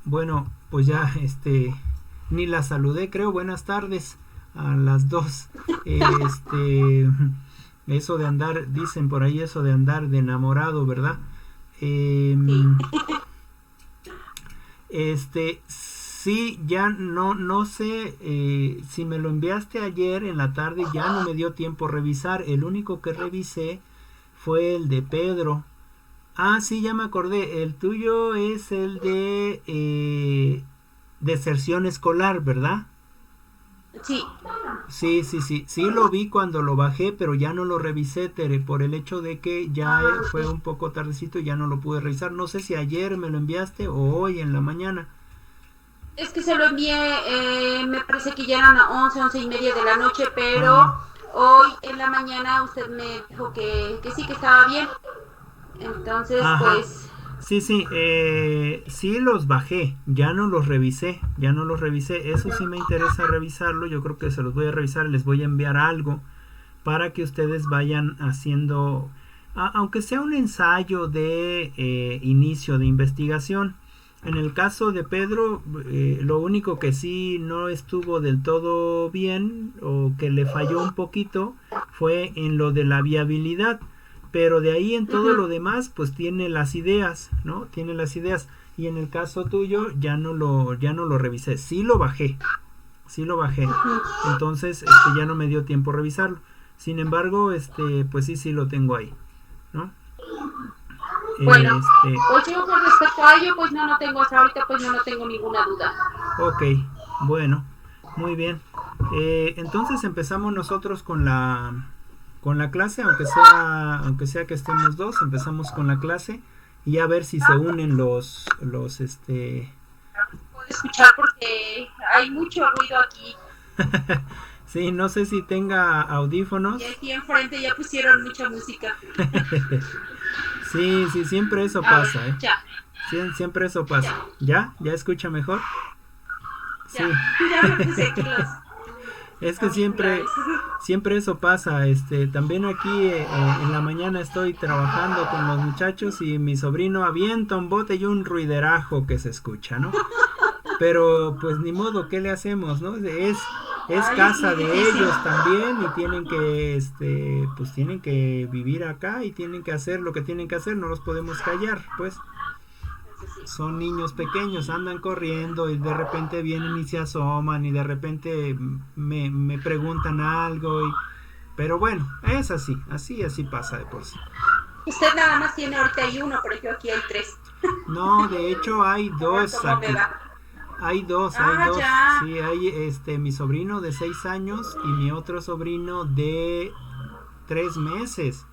Bueno, pues ya, ni la saludé, creo. Buenas tardes a las dos. Este, eso de andar, dicen por ahí eso de andar de enamorado, ¿verdad? Sí. Sí, ya no sé si me lo enviaste ayer en la tarde, ya no me dio tiempo a revisar. El único que revisé fue el de Pedro. Ah, sí, ya me acordé. El tuyo es el de deserción escolar, ¿verdad? Sí. Sí, sí, sí. Sí lo vi cuando lo bajé, pero ya no lo revisé, Tere, por el hecho de que ya Ah, fue ok. un poco tardecito y ya no lo pude revisar. No sé si ayer me lo enviaste o hoy en la mañana. Es que se lo envié, me parece que ya eran 11, 11:30 de la noche, pero Ah, hoy en la mañana usted me dijo que sí, que estaba bien. Entonces, ajá. pues, Sí, sí, sí los bajé, ya no los revisé, ya no los revisé. Eso sí me interesa revisarlo. Yo creo que se los voy a revisar, les voy a enviar algo para que ustedes vayan haciendo, aunque sea un ensayo de inicio de investigación. En el caso de Pedro, lo único que sí no estuvo del todo bien o que le falló un poquito fue en lo de la viabilidad. Pero de ahí en todo lo ujú, demás, pues tiene las ideas, ¿no? Tiene las ideas. Y en el caso tuyo, ya no lo revisé. Sí lo bajé, sí lo bajé. ujú. Entonces, ya no me dio tiempo a revisarlo. Sin embargo, pues sí, sí lo tengo ahí, ¿no? Bueno, Este, pues yo con respecto a ello, pues no tengo hasta ahorita, pues no tengo ninguna duda. ok, bueno, muy bien. Entonces empezamos nosotros con la clase, aunque sea que estemos dos, empezamos con la clase y a ver si se unen Puedo escuchar porque hay mucho ruido aquí sí, no sé si tenga y audífonos. aquí enfrente ya pusieron mucha música. Sí, sí, siempre eso A ver, pasa, ¿eh? ya, Siempre eso pasa. ya, ¿Ya? ¿Ya escucha mejor? ya, Sí. ya me puse aquí los Es que siempre, auriculares. siempre eso pasa. También aquí en la mañana estoy trabajando con los muchachos y mi sobrino avienta un bote y un ruiderajo que se escucha, ¿no? Pero pues ni modo, ¿qué le hacemos, no? Es Ay, es muy casa de difícil. ellos también y pues tienen que vivir acá y tienen que hacer lo que tienen que hacer, no los podemos callar, pues Eso sí. son niños pequeños, andan corriendo y de repente vienen y se asoman y de repente me preguntan algo pero bueno, es así pasa de por sí. Usted nada más tiene ahorita hay uno, pero yo aquí hay tres. No, de hecho hay A ver dos cómo me aquí. va. Hay Ah, dos. ya. Sí, hay mi sobrino de 6 años y mi otro sobrino de 3 meses.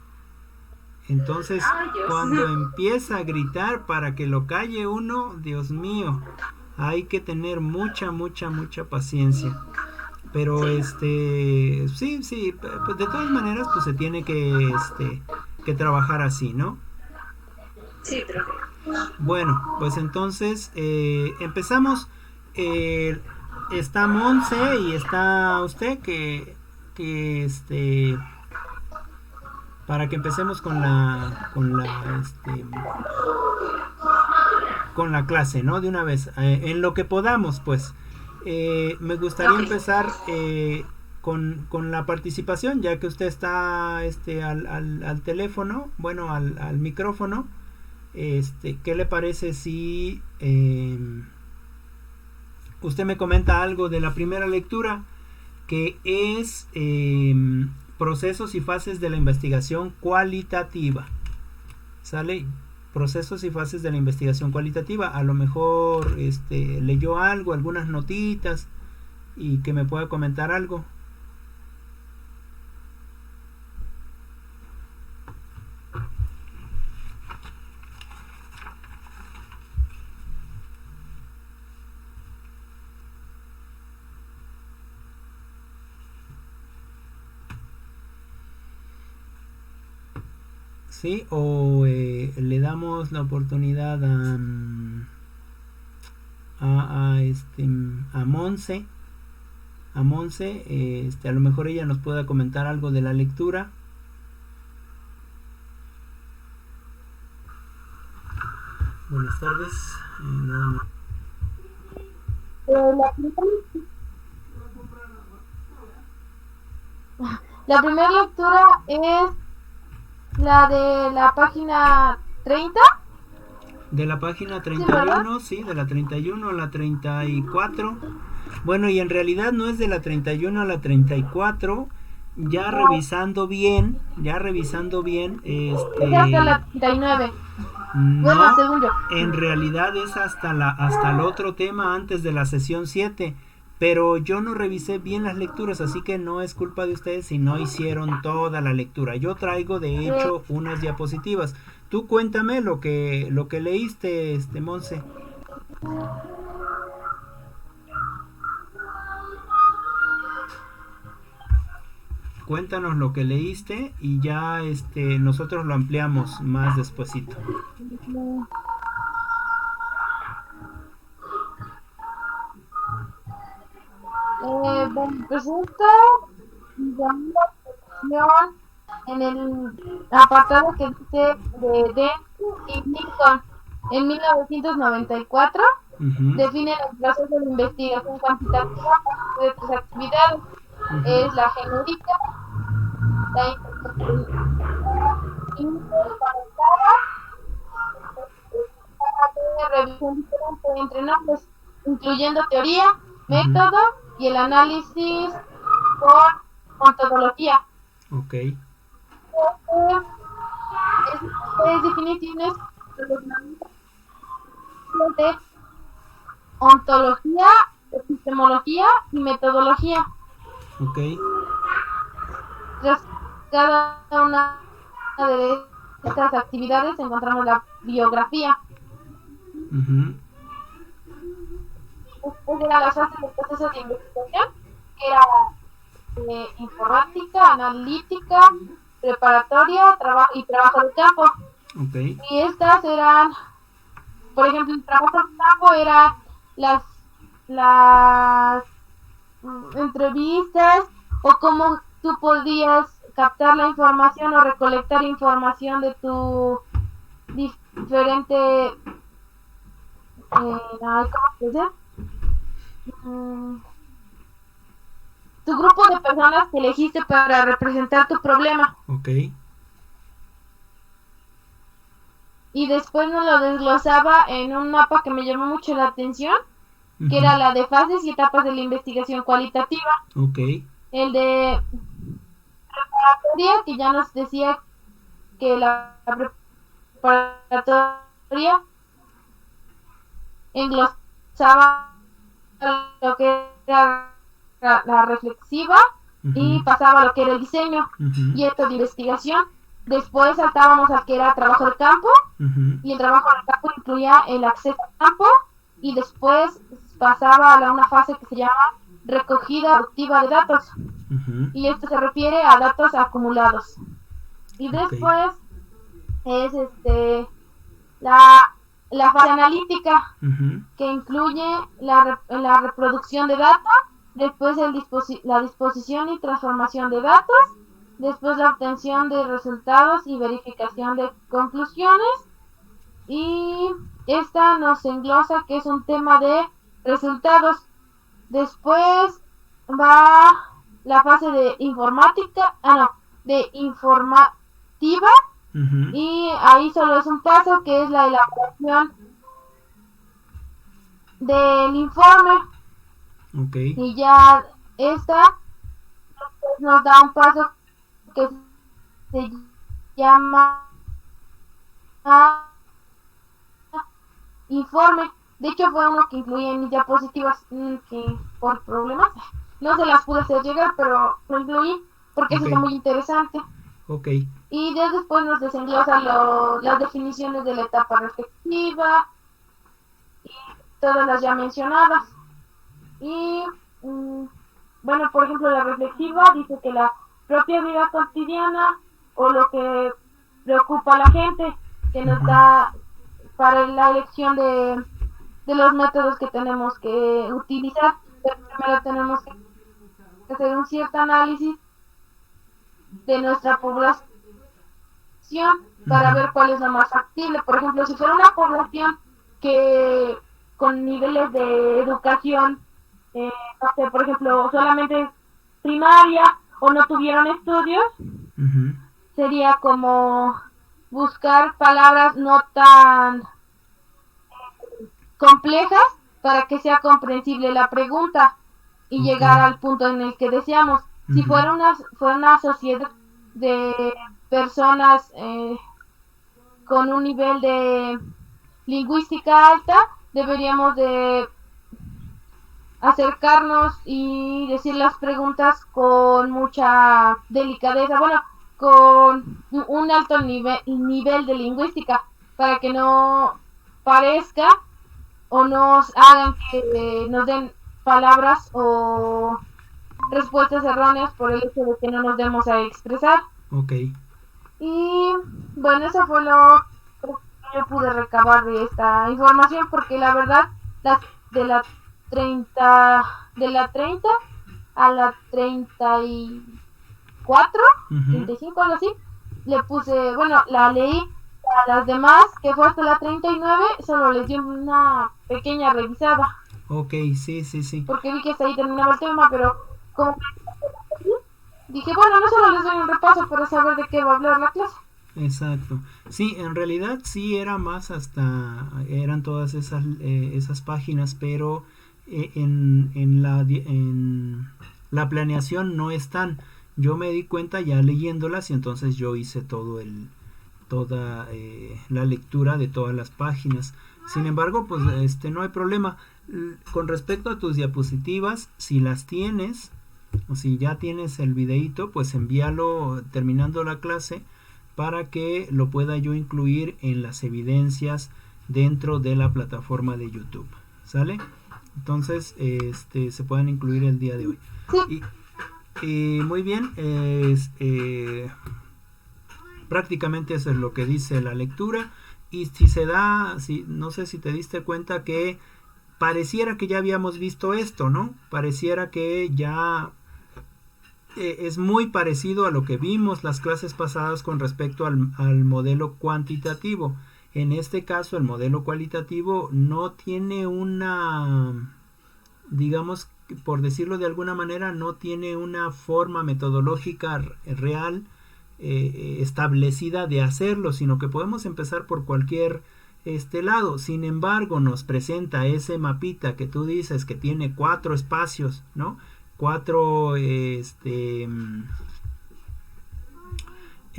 Entonces, Ay, Dios. cuando empieza a gritar para que lo calle uno, Dios mío, hay que tener mucha, mucha, mucha paciencia. Pero Sí, sí, sí, pues de todas maneras, pues se tiene que trabajar así, ¿no? sí, profe. Bueno, pues entonces empezamos. Eh, Está Monse y está usted que para que empecemos con la clase, ¿no? De una vez, en lo que podamos, pues. Me gustaría Ok. empezar con la participación, ya que usted está al teléfono, bueno, al micrófono. ¿Qué le parece si usted me comenta algo de la primera lectura, que es procesos y fases de la investigación cualitativa? ¿Sale? Procesos y fases de la investigación cualitativa. A lo mejor leyó algo, algunas notitas y que me pueda comentar algo. ¿Sí? O le damos la oportunidad a Monse. A Monse, a lo mejor ella nos pueda comentar algo de la lectura. Buenas tardes. Nada más. La la primera lectura es la de la página 30. De la página Sí, ¿verdad? 31, sí, de la 31 a la 34. Bueno, y en realidad no es de la 31 a la 34. Ya No, revisando bien, es hasta la 39. Bueno, no, según yo. en realidad es hasta el otro tema antes de la sesión 7. Pero yo no revisé bien las lecturas, así que no es culpa de ustedes si no hicieron toda la lectura. Yo traigo de Eh, hecho unas diapositivas. Tú cuéntame lo que leíste, Monse. Cuéntanos lo que leíste y ya nosotros lo ampliamos más despuesito. bueno, pues esta llamó la atención en el apartado que dice de Dentro y Lincoln en 1994. Ujú, Define el proceso de investigación cuantitativa a partir de tres actividades. ujú, Es la genérica, la interconectada, de revisión diferente entre nombres, incluyendo teoría, ujú. método y el análisis por ontología. Ok. Es definiciones de los nombres de ontología, epistemología y metodología. Ok. Tras cada una de estas actividades encontramos la biografía. Ujú, Después era las fases del proceso de investigación, que era informática, analítica, preparatoria, trabajo y trabajo de campo. ok. Y estas eran, por ejemplo, el trabajo de campo era las, las entrevistas o cómo tú podías captar la información o recolectar información de tu diferente, ¿cómo se dice? Mm, tu grupo de personas que elegiste para representar tu problema. Ok. Y después nos lo desglosaba en un mapa que me llamó mucho la atención, que Ujú, era la de fases y etapas de la investigación cualitativa. ok. El de preparatoria, que ya nos decía que la preparatoria englosaba lo que era la reflexiva Ujú, y pasaba a lo que era el diseño ujú, y esto de investigación. Después saltábamos al que era trabajo de campo, ujú, y el trabajo de campo incluía el acceso al campo y después pasaba a una fase que se llama recogida productiva de datos, ujú, y esto se refiere a datos acumulados. Y ok. después es la, la fase analítica, Ujú, que incluye la reproducción de datos, después la disposición y transformación de datos, después la obtención de resultados y verificación de conclusiones, y esta nos englosa que es un tema de resultados. Después va la fase de informática, no, de informativa, ujú, y ahí solo es un paso que es la elaboración del informe, ok. y ya esta nos da un paso que se llama informe. De hecho fue uno que incluía en mis diapositivas, que por problemas no se las pude hacer llegar, pero lo incluí porque eso Ok. está muy interesante. Ok. Y ya después nos desenglosa las definiciones de la etapa reflexiva, todas las ya mencionadas. Y bueno, por ejemplo, la reflexiva dice que la propia vida cotidiana o lo que preocupa a la gente, que nos Ujú, da para la elección de los métodos que tenemos que utilizar. Primero tenemos que hacer un cierto análisis de nuestra población para ujú, ver cuál es lo más factible. Por ejemplo, si fuera una población que con niveles de educación, no sé, por ejemplo, solamente primaria o no tuvieron estudios, Ujú. sería como buscar palabras no tan complejas para que sea comprensible la pregunta y Ok. llegar al punto en el que deseamos. Si Ujú. fuera una sociedad de personas con un nivel de lingüística alta, deberíamos de acercarnos y decir las preguntas con mucha delicadeza, bueno, con un alto nivel de lingüística, para que no parezca o nos hagan que nos den palabras o respuestas erróneas por el hecho de que no nos demos a expresar. Ok. Y bueno, eso fue lo que yo pude recabar de esta información, porque la verdad, las de la 30 de la 30 a la 34, Ujú. 35, algo así, le puse, bueno, la leí. A las demás, que fue hasta la 39, solo les di una pequeña revisada, Ok, sí, sí, sí. porque vi que hasta ahí terminaba el tema, pero como dije, bueno, no solo les doy un repaso para saber de qué va a hablar la clase. Exacto. Sí, en realidad sí era más hasta, eran todas esas páginas, pero en la planeación no están. Yo me di cuenta ya leyéndolas y entonces yo hice toda la lectura de todas las páginas. Sin embargo, pues no hay problema. Con respecto a tus diapositivas, si las tienes o si ya tienes el videíto, pues envíalo terminando la clase para que lo pueda yo incluir en las evidencias dentro de la plataforma de YouTube. ¿Sale? Entonces, se pueden incluir el día de hoy. Sí. Y muy bien, prácticamente eso es lo que dice la lectura. Y si se da, no sé si te diste cuenta que pareciera que ya habíamos visto esto, ¿no? Pareciera que ya es muy parecido a lo que vimos las clases pasadas con respecto al modelo cuantitativo. En este caso, el modelo cualitativo no tiene una, digamos, por decirlo de alguna manera, no tiene una forma metodológica real establecida de hacerlo, sino que podemos empezar por cualquier lado. Sin embargo, nos presenta ese mapita que tú dices que tiene 4 espacios, ¿no? 4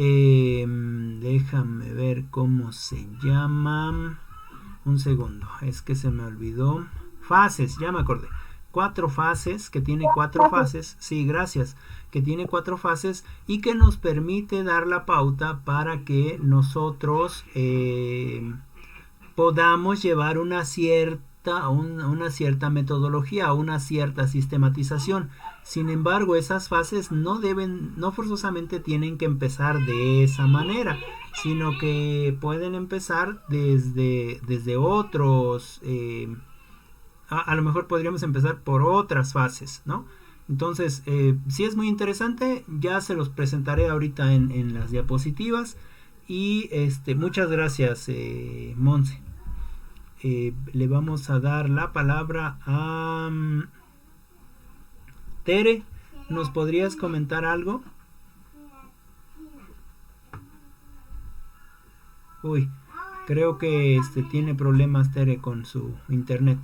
déjame ver cómo se llama. Un segundo, es que se me olvidó. Fases, ya me acordé. 4 fases, que tiene 4 fases. Sí, gracias. Que tiene 4 fases y que nos permite dar la pauta para que nosotros podamos llevar una cierta metodología, una cierta sistematización. Sin embargo, esas fases no forzosamente tienen que empezar de esa manera, sino que pueden empezar desde otros, a lo mejor podríamos empezar por otras fases, ¿no? Entonces, sí es muy interesante, ya se los presentaré ahorita en las diapositivas. Y muchas gracias, Monse. Le vamos a dar la palabra a Tere. ¿Nos podrías comentar algo? Uy, creo que tiene problemas Tere con su internet.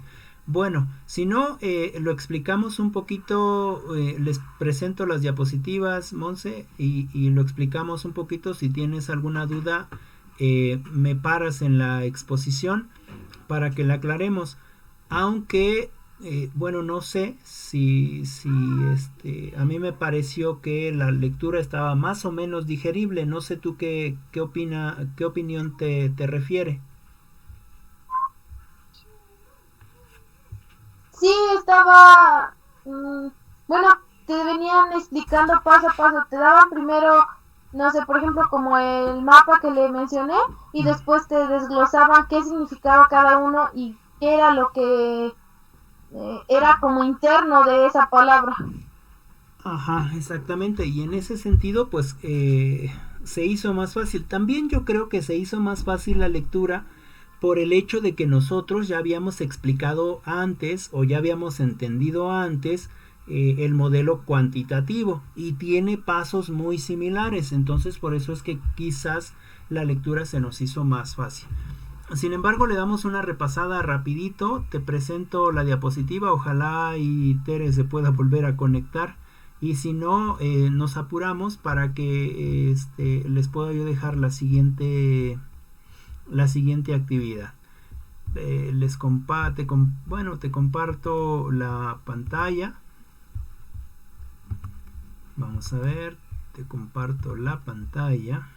Bueno, si no, lo explicamos un poquito, les presento las diapositivas, Monse, y lo explicamos un poquito. Si tienes alguna duda, me paras en la exposición para que la aclaremos. Aunque, bueno, no sé si a mí me pareció que la lectura estaba más o menos digerible. No sé tú qué opinión te refiere. Sí, estaba, bueno, te venían explicando paso a paso, te daban primero, no sé, por ejemplo, como el mapa que le mencioné, y después te desglosaban qué significaba cada uno y qué era lo que era como interno de esa palabra. Ajá, exactamente. Y en ese sentido, pues se hizo más fácil. También yo creo que se hizo más fácil la lectura por el hecho de que nosotros ya habíamos explicado antes o ya habíamos entendido antes el modelo cuantitativo y tiene pasos muy similares, entonces por eso es que quizás la lectura se nos hizo más fácil. Sin embargo, le damos una repasada rapidito, te presento la diapositiva, ojalá y Tere se pueda volver a conectar, y si no, nos apuramos para que les pueda yo dejar la siguiente actividad. Te comparto la pantalla. Vamos a ver, te comparto la pantalla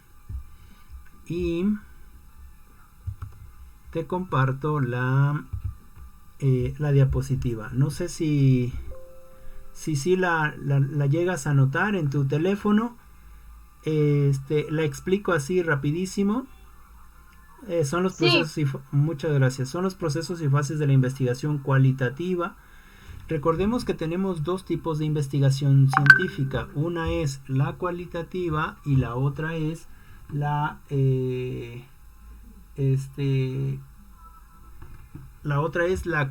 y te comparto la diapositiva. No sé si la llegas a notar en tu teléfono. La explico así rapidísimo. Son los procesos muchas gracias. Son los procesos y fases de la investigación cualitativa. Recordemos que tenemos dos tipos de investigación científica. Una es la cualitativa y la otra es la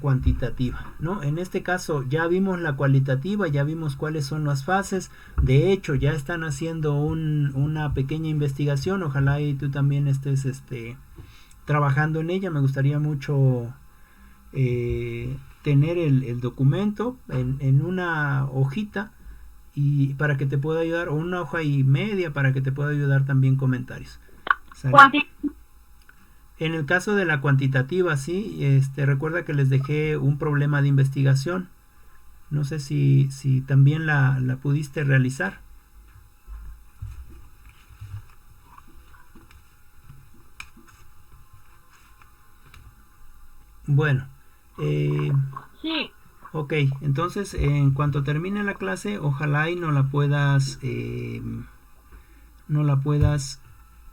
cuantitativa, ¿no? En este caso ya vimos la cualitativa, ya vimos cuáles son las fases. De hecho, ya están haciendo una pequeña investigación. Ojalá y tú también estés trabajando en ella. Me gustaría mucho tener el documento en una hojita y para que te pueda ayudar, o una hoja y media para que te pueda ayudar también comentarios. En el caso de la cuantitativa, sí, recuerda que les dejé un problema de investigación. No sé si también la pudiste realizar. Bueno. Sí. Ok, entonces en cuanto termine la clase, ojalá y no la puedas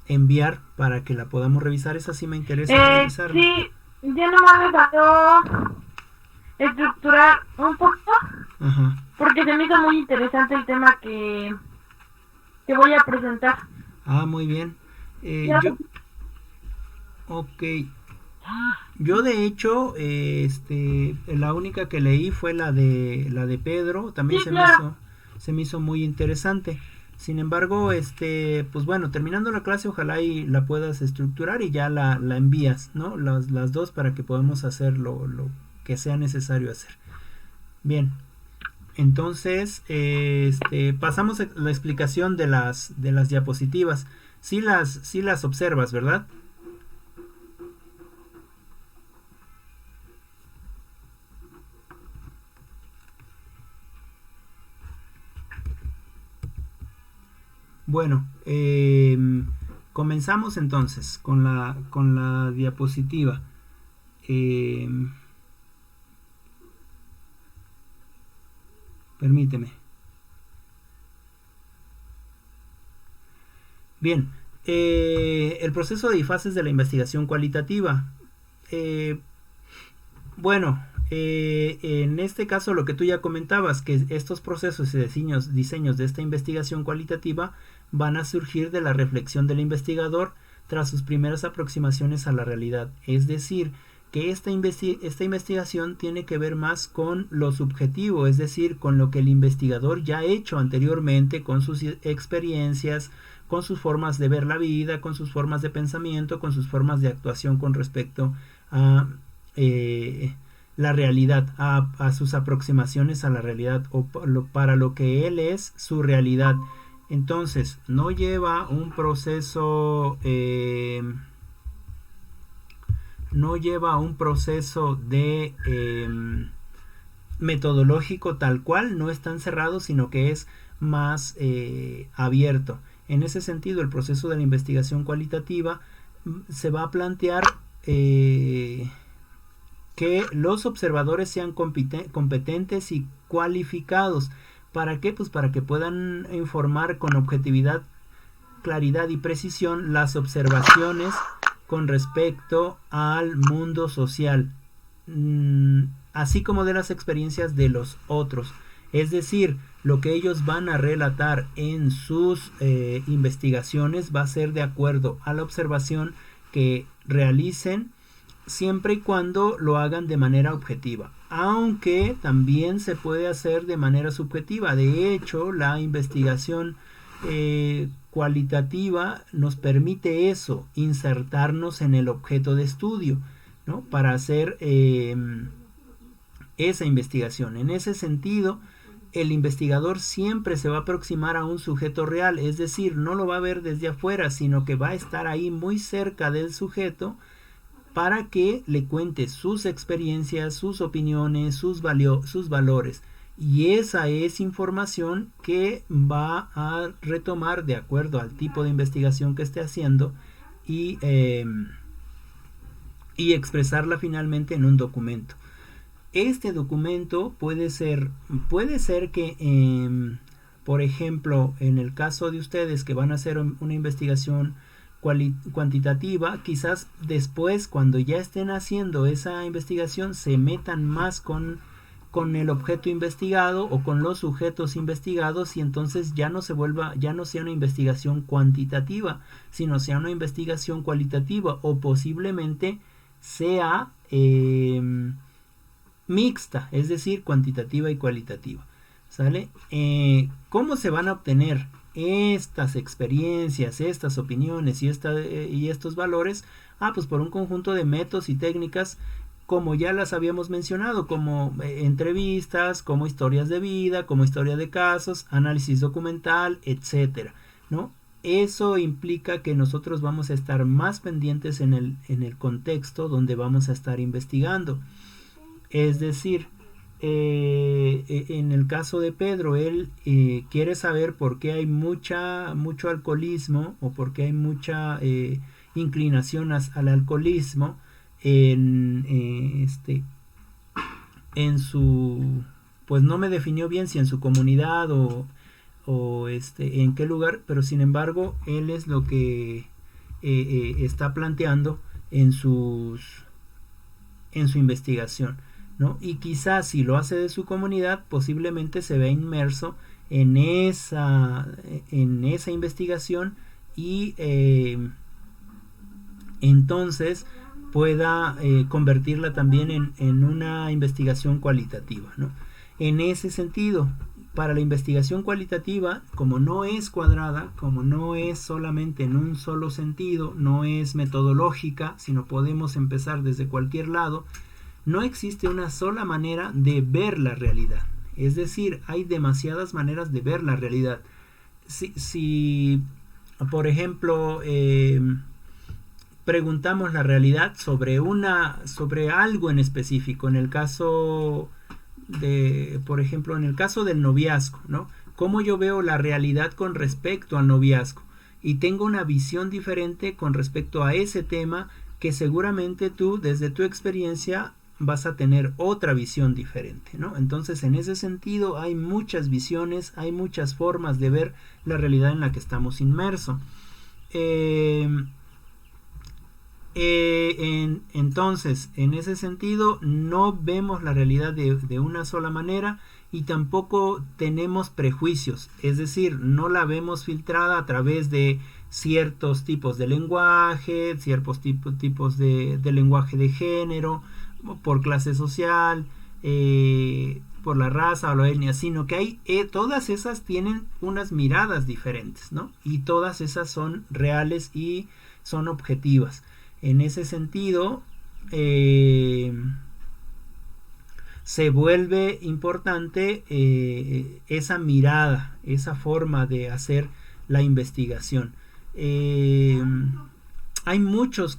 enviar para que la podamos revisar. Esa sí me interesa revisarla. Sí, ya nomás me faltó estructurar un poquito. Ajá. Porque se me hizo muy interesante el tema que voy a presentar. Ah, muy bien. Yo de hecho, la única que leí fue la de Pedro. También sí, se me hizo muy interesante. Sin embargo, pues bueno, terminando la clase, ojalá y la puedas estructurar y ya la envías, ¿no? Las dos para que podamos hacer lo que sea necesario hacer. Bien. Entonces, pasamos a la explicación de las diapositivas. Sí las observas, ¿verdad? Bueno, comenzamos entonces con la diapositiva. Permíteme. Bien, el proceso de fases de la investigación cualitativa. Bueno, en este caso lo que tú ya comentabas, que estos procesos y diseños de esta investigación cualitativa van a surgir de la reflexión del investigador tras sus primeras aproximaciones a la realidad. Es decir, que esta investigación tiene que ver más con lo subjetivo, es decir, con lo que el investigador ya ha hecho anteriormente, con sus experiencias, con sus formas de ver la vida, con sus formas de pensamiento, con sus formas de actuación con respecto a la realidad, a sus aproximaciones a la realidad o para lo que él es su realidad. Entonces, no lleva un proceso de metodológico tal cual, no es tan cerrado, sino que es más abierto. En ese sentido, el proceso de la investigación cualitativa se va a plantear que los observadores sean competentes y cualificados. ¿Para qué? Pues para que puedan informar con objetividad, claridad y precisión las observaciones con respecto al mundo social, así como de las experiencias de los otros. Es decir, lo que ellos van a relatar en sus investigaciones va a ser de acuerdo a la observación que realicen siempre y cuando lo hagan de manera objetiva, aunque también se puede hacer de manera subjetiva. De hecho, la investigación cualitativa nos permite eso, insertarnos en el objeto de estudio, ¿no? Para hacer esa investigación. En ese sentido, el investigador siempre se va a aproximar a un sujeto real, es decir, no lo va a ver desde afuera, sino que va a estar ahí muy cerca del sujeto para que le cuente sus experiencias, sus opiniones, sus valores. Y esa es información que va a retomar de acuerdo al tipo de investigación que esté haciendo y expresarla finalmente en un documento. Este documento puede ser que, por ejemplo, en el caso de ustedes que van a hacer una investigación cuantitativa, quizás después, cuando ya estén haciendo esa investigación, se metan más con el objeto investigado o con los sujetos investigados, y entonces ya no sea una investigación cuantitativa, sino sea una investigación cualitativa, o posiblemente sea mixta, es decir, cuantitativa y cualitativa. ¿Sale? ¿Cómo se van a obtener estas experiencias, estas opiniones y estos valores? Pues por un conjunto de métodos y técnicas, como ya las habíamos mencionado, como entrevistas, como historias de vida, como historia de casos, análisis documental, etcétera, ¿no? Eso implica que nosotros vamos a estar más pendientes en el contexto donde vamos a estar investigando. Es decir, en el caso de Pedro, él quiere saber por qué hay mucho alcoholismo, o por qué hay mucha inclinación al alcoholismo en su, pues no me definió bien si en su comunidad o en qué lugar, pero sin embargo él es lo que está planteando en su investigación, ¿no? Y quizás si lo hace de su comunidad, posiblemente se vea inmerso en esa investigación, y entonces pueda convertirla también en una investigación cualitativa, ¿no? En ese sentido, para la investigación cualitativa, como no es cuadrada, como no es solamente en un solo sentido, no es metodológica, sino podemos empezar desde cualquier lado, no existe una sola manera de ver la realidad. Es decir, hay demasiadas maneras de ver la realidad. Si por ejemplo, preguntamos la realidad sobre algo en específico, en el caso por ejemplo, en el caso del noviazgo, ¿no? ¿Cómo yo veo la realidad con respecto al noviazgo? Y tengo una visión diferente con respecto a ese tema, que seguramente tú, desde tu experiencia, vas a tener otra visión diferente, ¿no? Entonces, en ese sentido, hay muchas visiones, hay muchas formas de ver la realidad en la que estamos inmersos. Entonces, en ese sentido, no vemos la realidad de una sola manera, y tampoco tenemos prejuicios, es decir, no la vemos filtrada a través de ciertos tipos de lenguaje, ciertos tipos de lenguaje de género, por clase social, por la raza o la etnia, sino que todas esas tienen unas miradas diferentes, ¿no? Y todas esas son reales y son objetivas. En ese sentido, se vuelve importante esa mirada, esa forma de hacer la investigación. Hay muchos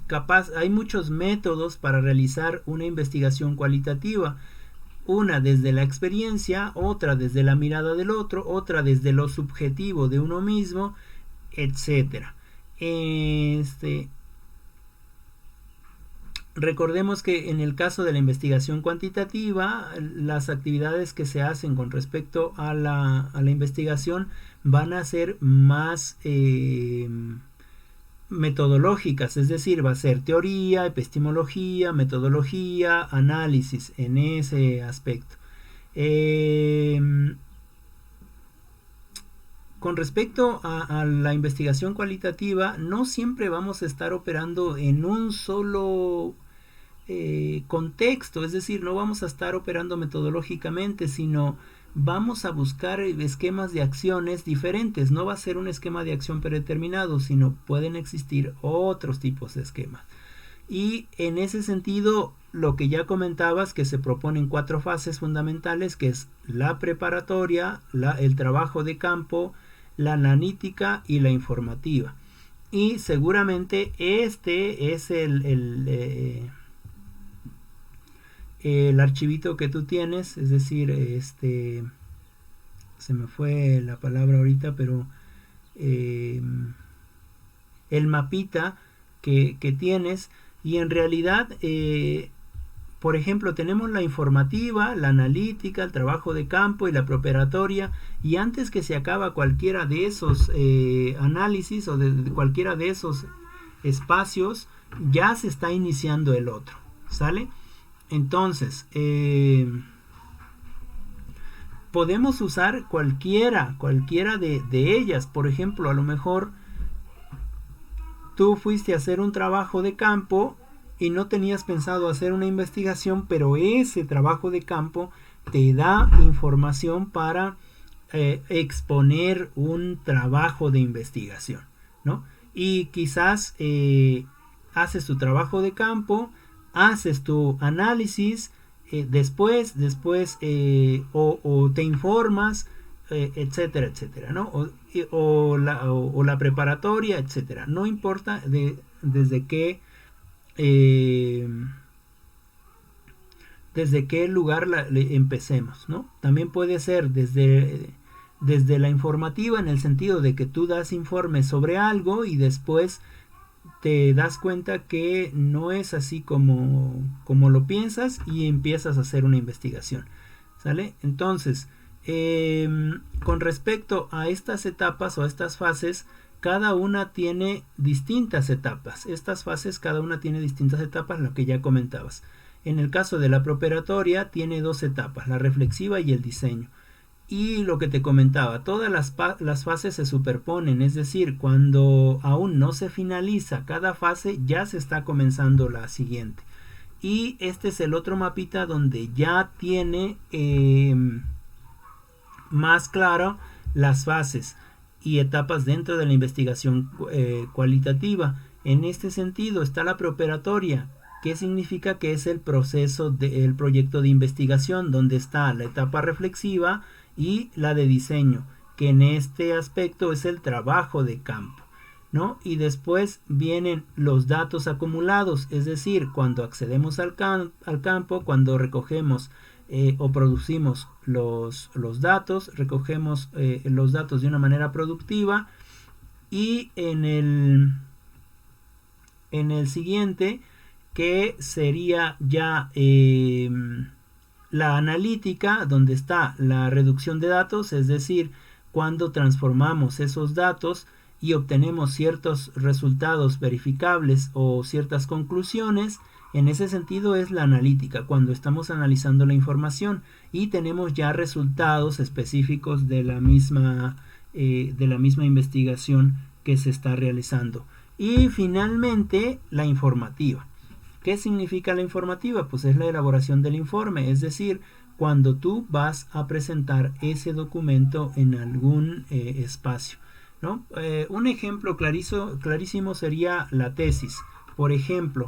métodos para realizar una investigación cualitativa. Una desde la experiencia, otra desde la mirada del otro, otra desde lo subjetivo de uno mismo, etcétera. Recordemos que en el caso de la investigación cuantitativa, las actividades que se hacen con respecto a la investigación van a ser más metodológicas, es decir, va a ser teoría, epistemología, metodología, análisis en ese aspecto. Con respecto a la investigación cualitativa, no siempre vamos a estar operando en un solo contexto, es decir, no vamos a estar operando metodológicamente, sino vamos a buscar esquemas de acciones diferentes. No va a ser un esquema de acción predeterminado, sino pueden existir otros tipos de esquemas. Y en ese sentido, lo que ya comentabas, que se proponen 4 fases fundamentales, que es la preparatoria, el trabajo de campo, la analítica y la informativa. Y seguramente este es el archivito que tú tienes, es decir, se me fue la palabra ahorita, pero el mapita que tienes. Y en realidad, por ejemplo, tenemos la informativa, la analítica, el trabajo de campo y la preparatoria, y antes que se acaba cualquiera de esos análisis o de cualquiera de esos espacios, ya se está iniciando el otro, ¿sale? Entonces, podemos usar cualquiera de ellas. Por ejemplo, a lo mejor tú fuiste a hacer un trabajo de campo y no tenías pensado hacer una investigación, pero ese trabajo de campo te da información para exponer un trabajo de investigación, ¿no? Y quizás haces tu trabajo de campo, haces tu análisis, después o te informas, etcétera, etcétera, ¿no? O la preparatoria, etcétera. No importa desde qué lugar empecemos, ¿no? También puede ser desde la informativa, en el sentido de que tú das informes sobre algo y después te das cuenta que no es así como lo piensas y empiezas a hacer una investigación, ¿sale? Entonces, con respecto a estas etapas o a estas fases, cada una tiene distintas etapas. Estas fases, cada una tiene distintas etapas, lo que ya comentabas. En el caso de la preparatoria, tiene 2 etapas, la reflexiva y el diseño. Y lo que te comentaba, todas las fases se superponen, es decir, cuando aún no se finaliza cada fase, ya se está comenzando la siguiente. Y este es el otro mapita donde ya tiene más claro las fases y etapas dentro de la investigación cualitativa. En este sentido está la preparatoria, que significa que es el proceso del proyecto de investigación, donde está la etapa reflexiva y la de diseño, que en este aspecto es el trabajo de campo, ¿no? Y después vienen los datos acumulados, es decir, cuando accedemos al campo, cuando recogemos o producimos los datos, recogemos los datos de una manera productiva. Y en el siguiente, que sería ya la analítica, donde está la reducción de datos, es decir, cuando transformamos esos datos y obtenemos ciertos resultados verificables o ciertas conclusiones. En ese sentido es la analítica, cuando estamos analizando la información y tenemos ya resultados específicos de la misma investigación que se está realizando. Y finalmente la informativa. ¿Qué significa la informativa? Pues es la elaboración del informe, es decir, cuando tú vas a presentar ese documento en algún espacio, ¿no? Un ejemplo clarísimo sería la tesis. Por ejemplo,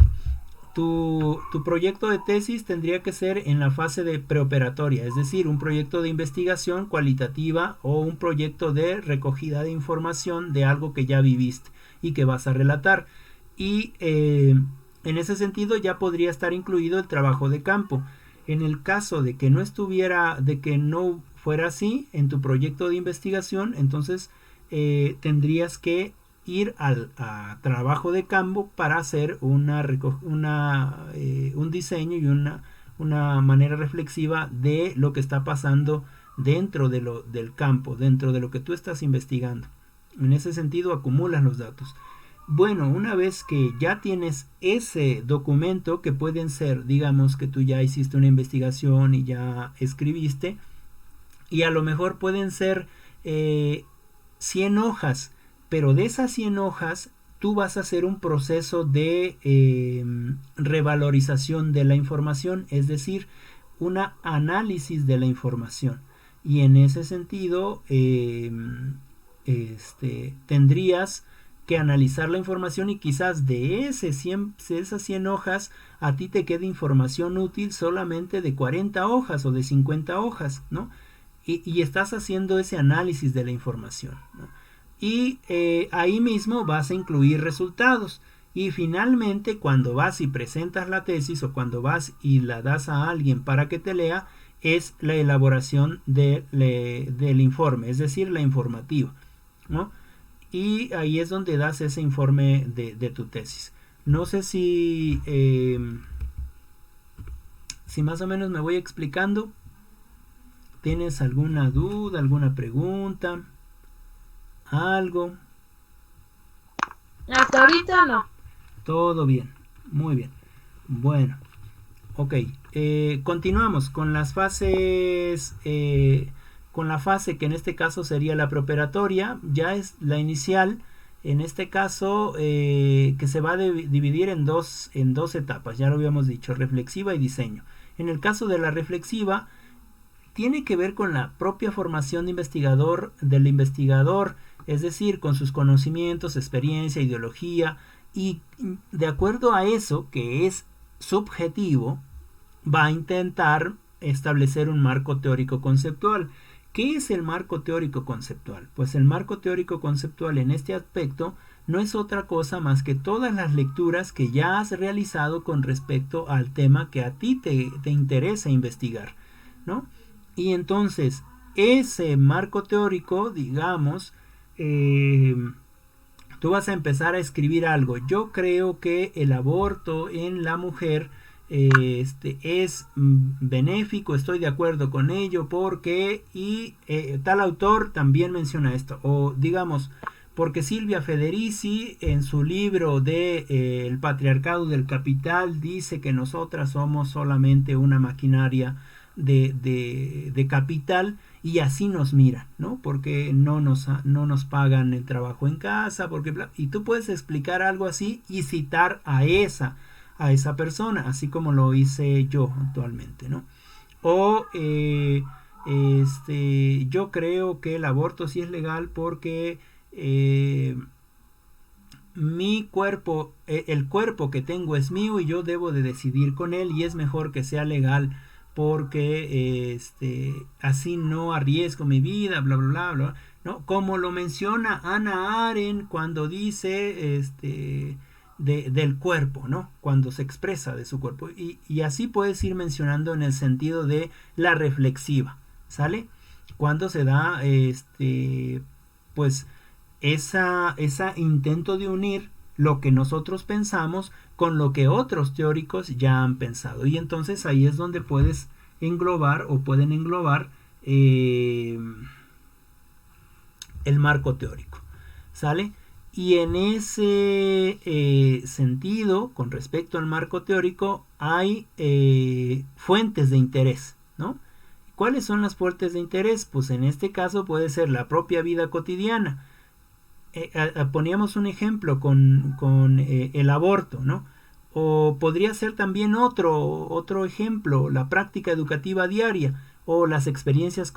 tu proyecto de tesis tendría que ser en la fase de preoperatoria, es decir, un proyecto de investigación cualitativa o un proyecto de recogida de información de algo que ya viviste y que vas a relatar. Y en ese sentido ya podría estar incluido el trabajo de campo. En el caso de que no fuera así en tu proyecto de investigación, entonces tendrías que ir a trabajo de campo para hacer un diseño y una manera reflexiva de lo que está pasando dentro del campo, dentro de lo que tú estás investigando. En ese sentido acumulas los datos. Bueno, una vez que ya tienes ese documento, que pueden ser, digamos que tú ya hiciste una investigación y ya escribiste, y a lo mejor pueden ser 100 hojas, pero de esas 100 hojas tú vas a hacer un proceso de revalorización de la información, es decir, un análisis de la información. Y en ese sentido, tendrías que analizar la información y quizás de esas 100 hojas a ti te quede información útil solamente de 40 hojas o de 50 hojas, ¿no? Y estás haciendo ese análisis de la información, ¿no? Y ahí mismo vas a incluir resultados. Y finalmente, cuando vas y presentas la tesis o cuando vas y la das a alguien para que te lea, es la elaboración del informe, es decir, la informativa, ¿no? Y ahí es donde das ese informe de tu tesis. No sé si más o menos me voy explicando. ¿Tienes alguna duda, alguna pregunta? ¿Algo? Hasta ahorita no. Todo bien, muy bien. Bueno, ok. Continuamos con las fases. Con la fase que en este caso sería la preparatoria, ya es la inicial. En este caso, que se va a dividir en dos etapas. Ya lo habíamos dicho, reflexiva y diseño. En el caso de la reflexiva, tiene que ver con la propia formación del investigador, es decir, con sus conocimientos, experiencia, ideología, y de acuerdo a eso, que es subjetivo, va a intentar establecer un marco teórico conceptual. ¿Qué es el marco teórico conceptual? Pues el marco teórico conceptual en este aspecto no es otra cosa más que todas las lecturas que ya has realizado con respecto al tema que a ti te interesa investigar, ¿no? Y entonces, ese marco teórico, digamos, tú vas a empezar a escribir algo. Yo creo que el aborto en la mujer es benéfico, estoy de acuerdo con ello porque tal autor también menciona esto, o digamos porque Silvia Federici en su libro de El patriarcado del capital dice que nosotras somos solamente una maquinaria de capital y así nos miran, ¿no? Porque no nos pagan el trabajo en casa, y tú puedes explicar algo así y citar a esa persona, así como lo hice yo actualmente, ¿no? O yo creo que el aborto sí es legal porque mi cuerpo, el cuerpo que tengo es mío y yo debo de decidir con él y es mejor que sea legal porque así no arriesgo mi vida, bla, bla, bla, bla, ¿no? Como lo menciona Hannah Arendt cuando dice del cuerpo, ¿no? Cuando se expresa de su cuerpo. Y así puedes ir mencionando en el sentido de la reflexiva, ¿sale? Cuando se da, pues, esa intento de unir lo que nosotros pensamos con lo que otros teóricos ya han pensado. Y entonces ahí es donde puedes englobar o pueden englobar el marco teórico, ¿sale? Y en ese sentido, con respecto al marco teórico, hay fuentes de interés, ¿no? ¿Cuáles son las fuentes de interés? Pues en este caso puede ser la propia vida cotidiana. Poníamos un ejemplo con el aborto, ¿no? O podría ser también otro ejemplo, la práctica educativa diaria o las experiencias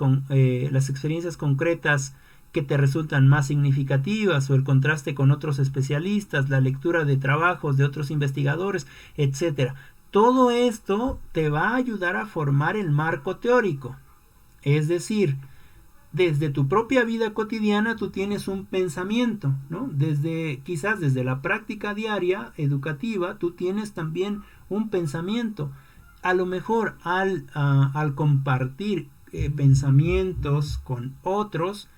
concretas que te resultan más significativas o el contraste con otros especialistas, la lectura de trabajos de otros investigadores, etcétera. Todo esto te va a ayudar a formar el marco teórico. Es decir, desde tu propia vida cotidiana tú tienes un pensamiento, ¿no? Quizás desde la práctica diaria educativa tú tienes también un pensamiento. A lo mejor al compartir pensamientos con otros,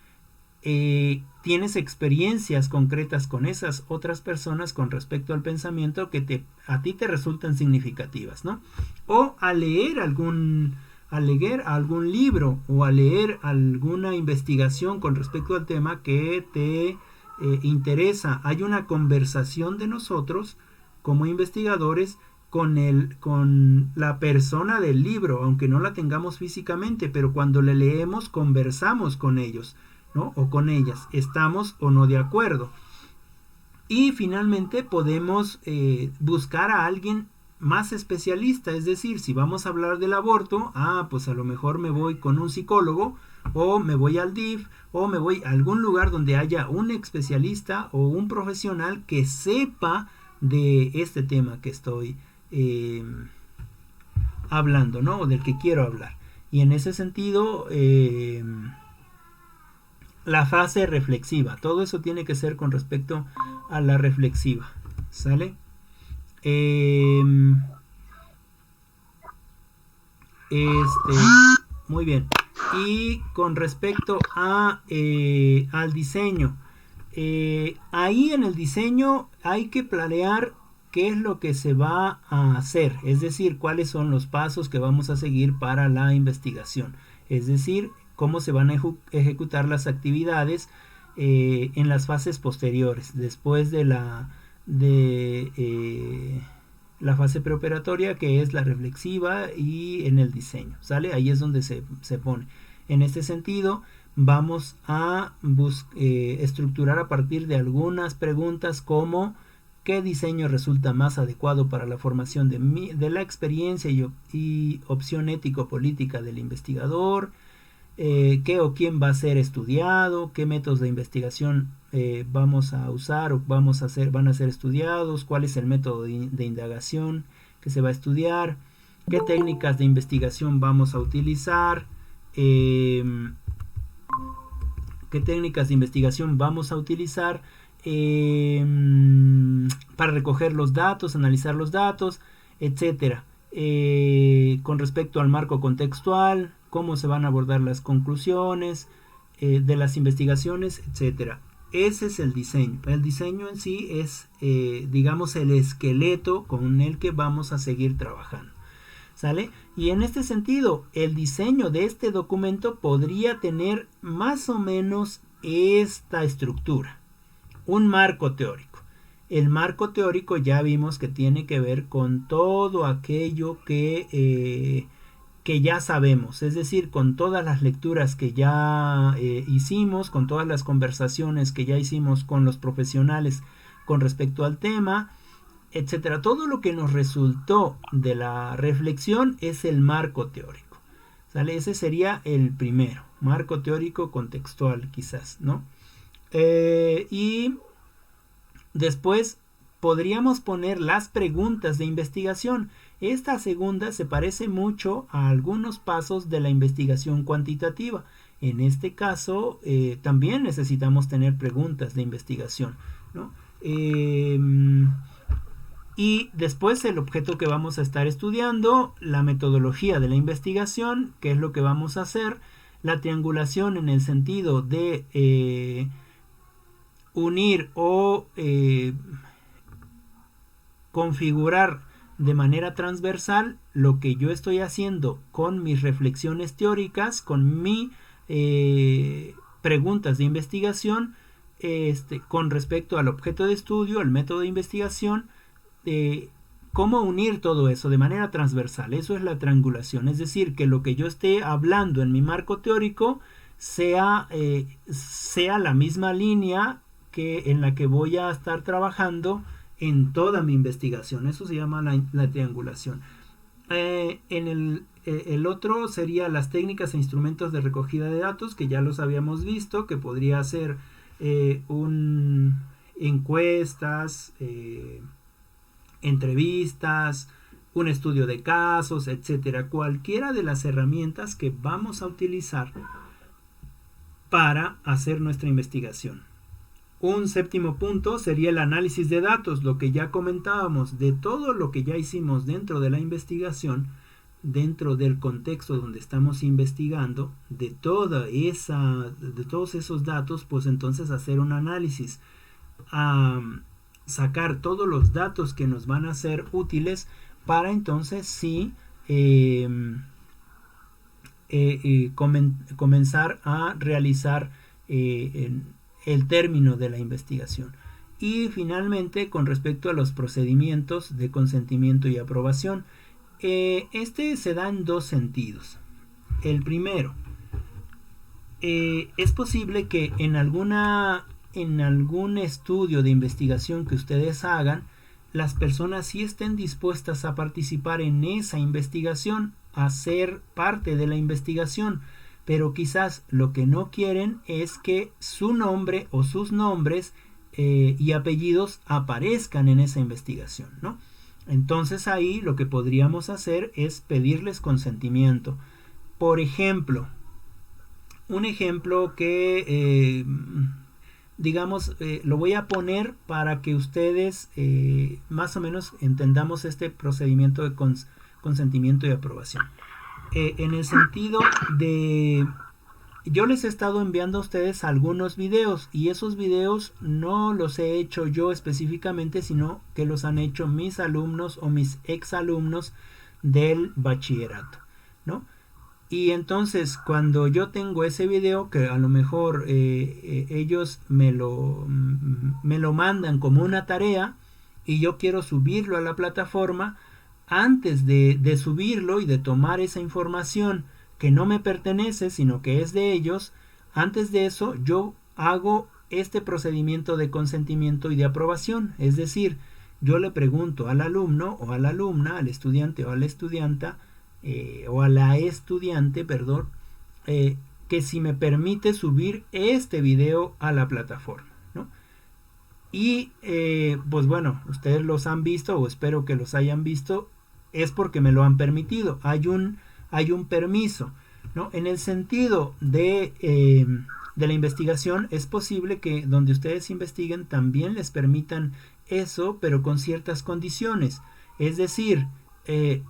tienes experiencias concretas con esas otras personas con respecto al pensamiento que a ti te resultan significativas, ¿no? O al leer algún libro o a leer alguna investigación con respecto al tema que te interesa. Hay una conversación de nosotros como investigadores con la persona del libro, aunque no la tengamos físicamente, pero cuando le leemos conversamos con ellos, ¿no? O con ellas, estamos o no de acuerdo. Y finalmente podemos buscar a alguien más especialista, es decir, si vamos a hablar del aborto, pues a lo mejor me voy con un psicólogo, o me voy al DIF, o me voy a algún lugar donde haya un especialista o un profesional que sepa de este tema que estoy hablando, ¿no? O del que quiero hablar. Y en ese sentido, la fase reflexiva, todo eso tiene que ser con respecto a la reflexiva, ¿sale? Muy bien. Y con respecto a al diseño, ahí en el diseño hay que planear qué es lo que se va a hacer, es decir, cuáles son los pasos que vamos a seguir para la investigación, es decir, cómo se van a ejecutar las actividades en las fases posteriores, después de la fase preoperatoria, que es la reflexiva, y en el diseño, ¿sale? Ahí es donde se pone. En este sentido, vamos a estructurar a partir de algunas preguntas como ¿qué diseño resulta más adecuado para la formación de la experiencia y opción ético-política del investigador? ¿Qué o quién va a ser estudiado? ¿Qué métodos de investigación vamos a usar o van a ser estudiados? ¿Cuál es el método de indagación que se va a estudiar? ¿Qué técnicas de investigación vamos a utilizar? ¿Qué técnicas de investigación vamos a utilizar para recoger los datos, analizar los datos, etcétera? Con respecto al marco contextual, cómo se van a abordar las conclusiones de las investigaciones, etcétera. Ese es el diseño. El diseño en sí es, digamos, el esqueleto con el que vamos a seguir trabajando, ¿sale? Y en este sentido, el diseño de este documento podría tener más o menos esta estructura: un marco teórico. El marco teórico ya vimos que tiene que ver con todo aquello que ya sabemos, es decir, con todas las lecturas que ya hicimos, con todas las conversaciones que ya hicimos con los profesionales con respecto al tema, etcétera. Todo lo que nos resultó de la reflexión es el marco teórico, ¿sale? Ese sería el primero, marco teórico contextual, quizás, ¿no? Y después podríamos poner las preguntas de investigación. Esta segunda se parece mucho a algunos pasos de la investigación cuantitativa. En este caso, también necesitamos tener preguntas de investigación, ¿no? Y después el objeto que vamos a estar estudiando, la metodología de la investigación, qué es lo que vamos a hacer, la triangulación en el sentido de unir o configurar de manera transversal lo que yo estoy haciendo con mis reflexiones teóricas, con mis preguntas de investigación, con respecto al objeto de estudio, al método de investigación, cómo unir todo eso de manera transversal. Eso es la triangulación, es decir, que lo que yo esté hablando en mi marco teórico sea la misma línea en la que voy a estar trabajando en toda mi investigación. Eso se llama la triangulación. El otro sería las técnicas e instrumentos de recogida de datos, que ya los habíamos visto, que podría ser encuestas, entrevistas, un estudio de casos, etcétera. Cualquiera de las herramientas que vamos a utilizar para hacer nuestra investigación. Un séptimo punto sería el análisis de datos, lo que ya comentábamos, de todo lo que ya hicimos dentro de la investigación, dentro del contexto donde estamos investigando, de todos esos datos, pues entonces hacer un análisis, sacar todos los datos que nos van a ser útiles para entonces sí comenzar a realizar el término de la investigación. Y finalmente, con respecto a los procedimientos de consentimiento y aprobación, se da en dos sentidos. El primero, es posible que en alguna en algún estudio de investigación que ustedes hagan, las personas sí estén dispuestas a participar en esa investigación, a ser parte de la investigación, pero quizás lo que no quieren es que su nombre o sus nombres y apellidos aparezcan en esa investigación, ¿no? Entonces ahí lo que podríamos hacer es pedirles consentimiento. Por ejemplo, un ejemplo que digamos, lo voy a poner para que ustedes más o menos entendamos este procedimiento de consentimiento y aprobación. En el sentido de, yo les he estado enviando a ustedes algunos videos y esos videos no los he hecho yo específicamente, sino que los han hecho mis alumnos o mis exalumnos del bachillerato, ¿no? Y entonces cuando yo tengo ese video, que a lo mejor ellos me lo mandan como una tarea y yo quiero subirlo a la plataforma, antes de subirlo y de tomar esa información que no me pertenece, sino que es de ellos, antes de eso yo hago este procedimiento de consentimiento y de aprobación. Es decir, yo le pregunto al alumno o a la alumna, al estudiante o a la estudianta, o a la estudiante, perdón, que si me permite subir este video a la plataforma, ¿no? Y pues bueno, ustedes los han visto o espero que los hayan visto, es porque me lo han permitido, hay un permiso, ¿no? En el sentido de la investigación, es posible que donde ustedes investiguen también les permitan eso, pero con ciertas condiciones. Es decir,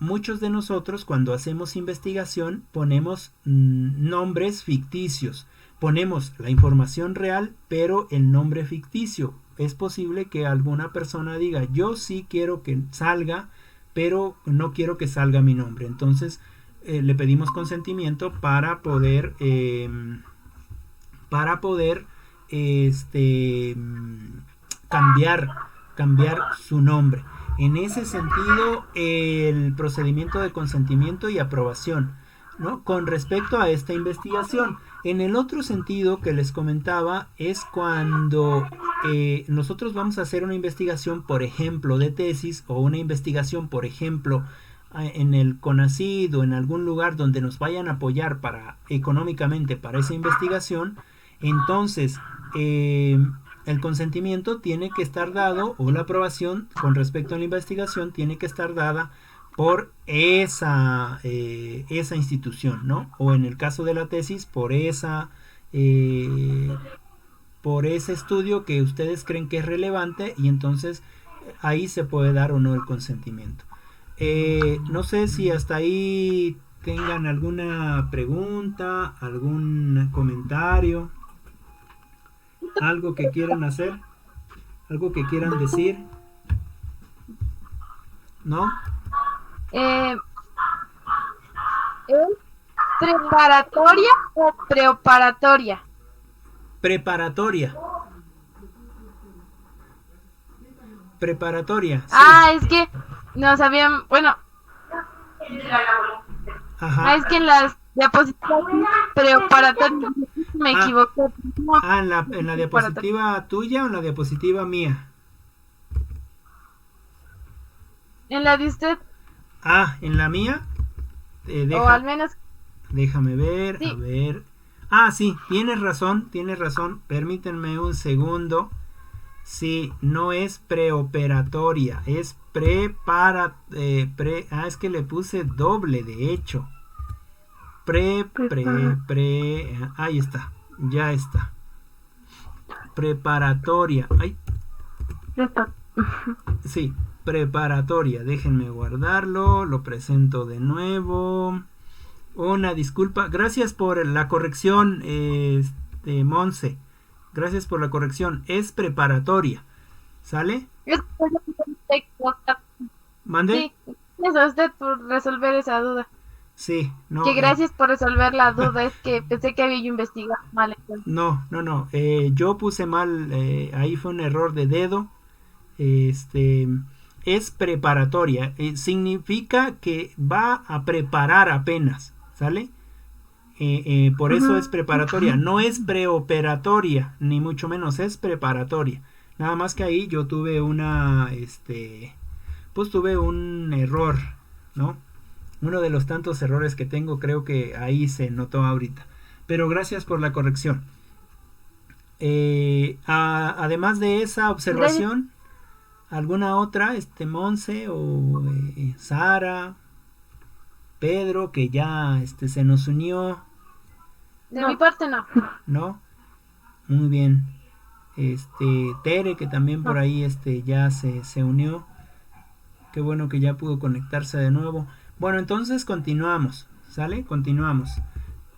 muchos de nosotros cuando hacemos investigación ponemos nombres ficticios, ponemos la información real pero el nombre ficticio. Es posible que alguna persona diga, yo sí quiero que salga, pero no quiero que salga mi nombre. Entonces le pedimos consentimiento para poder cambiar su nombre. En ese sentido, el procedimiento de consentimiento y aprobación, ¿no? Con respecto a esta investigación. En el otro sentido que les comentaba es cuando nosotros vamos a hacer una investigación, por ejemplo, de tesis, o una investigación, por ejemplo, en el CONACYT o en algún lugar donde nos vayan a apoyar económicamente para esa investigación. Entonces el consentimiento tiene que estar dado, o la aprobación con respecto a la investigación tiene que estar dada por esa institución, ¿no? O en el caso de la tesis, por ese estudio que ustedes creen que es relevante, y entonces ahí se puede dar o no el consentimiento. No sé si hasta ahí tengan alguna pregunta, algún comentario, algo que quieran hacer, algo que quieran decir. ¿No? ¿Es preparatoria o preoperatoria? Preparatoria. Preparatoria. Sí. Ah, es que no sabían, bueno. Ajá. Es que en las diapositivas preparatoria me equivoqué. ¿En la diapositiva tuya o en la diapositiva mía? En la de usted. ¿En la mía? O al menos. Déjame ver, sí. A ver. Sí, tienes razón. Permítanme un segundo. Sí, no es preoperatoria, es es que le puse doble, de hecho. Ahí está, ya está. Preparatoria. Sí, preparatoria. Déjenme guardarlo, lo presento de nuevo. Una disculpa, gracias por la corrección, Monse. Gracias por la corrección. Es preparatoria. ¿Sale? ¿Mande? Sí, gracias a usted por resolver esa duda. Sí, no. Que gracias por resolver la duda. Es que pensé que había yo investigado mal. Entonces. No. Yo puse mal. Ahí fue un error de dedo. Es preparatoria. Significa que va a preparar apenas. ¿Sale? Por eso es preparatoria, no es preoperatoria, ni mucho menos, es preparatoria. Nada más que ahí yo tuve pues tuve un error, ¿no? Uno de los tantos errores que tengo, creo que ahí se notó ahorita. Pero gracias por la corrección. Además de esa observación, ¿alguna otra? Monse o Sara, Pedro, que ya se nos unió. De mi parte no. ¿No? Muy bien. Tere, que también por ahí ya se unió. Qué bueno que ya pudo conectarse de nuevo. Bueno, entonces continuamos, ¿sale? Continuamos.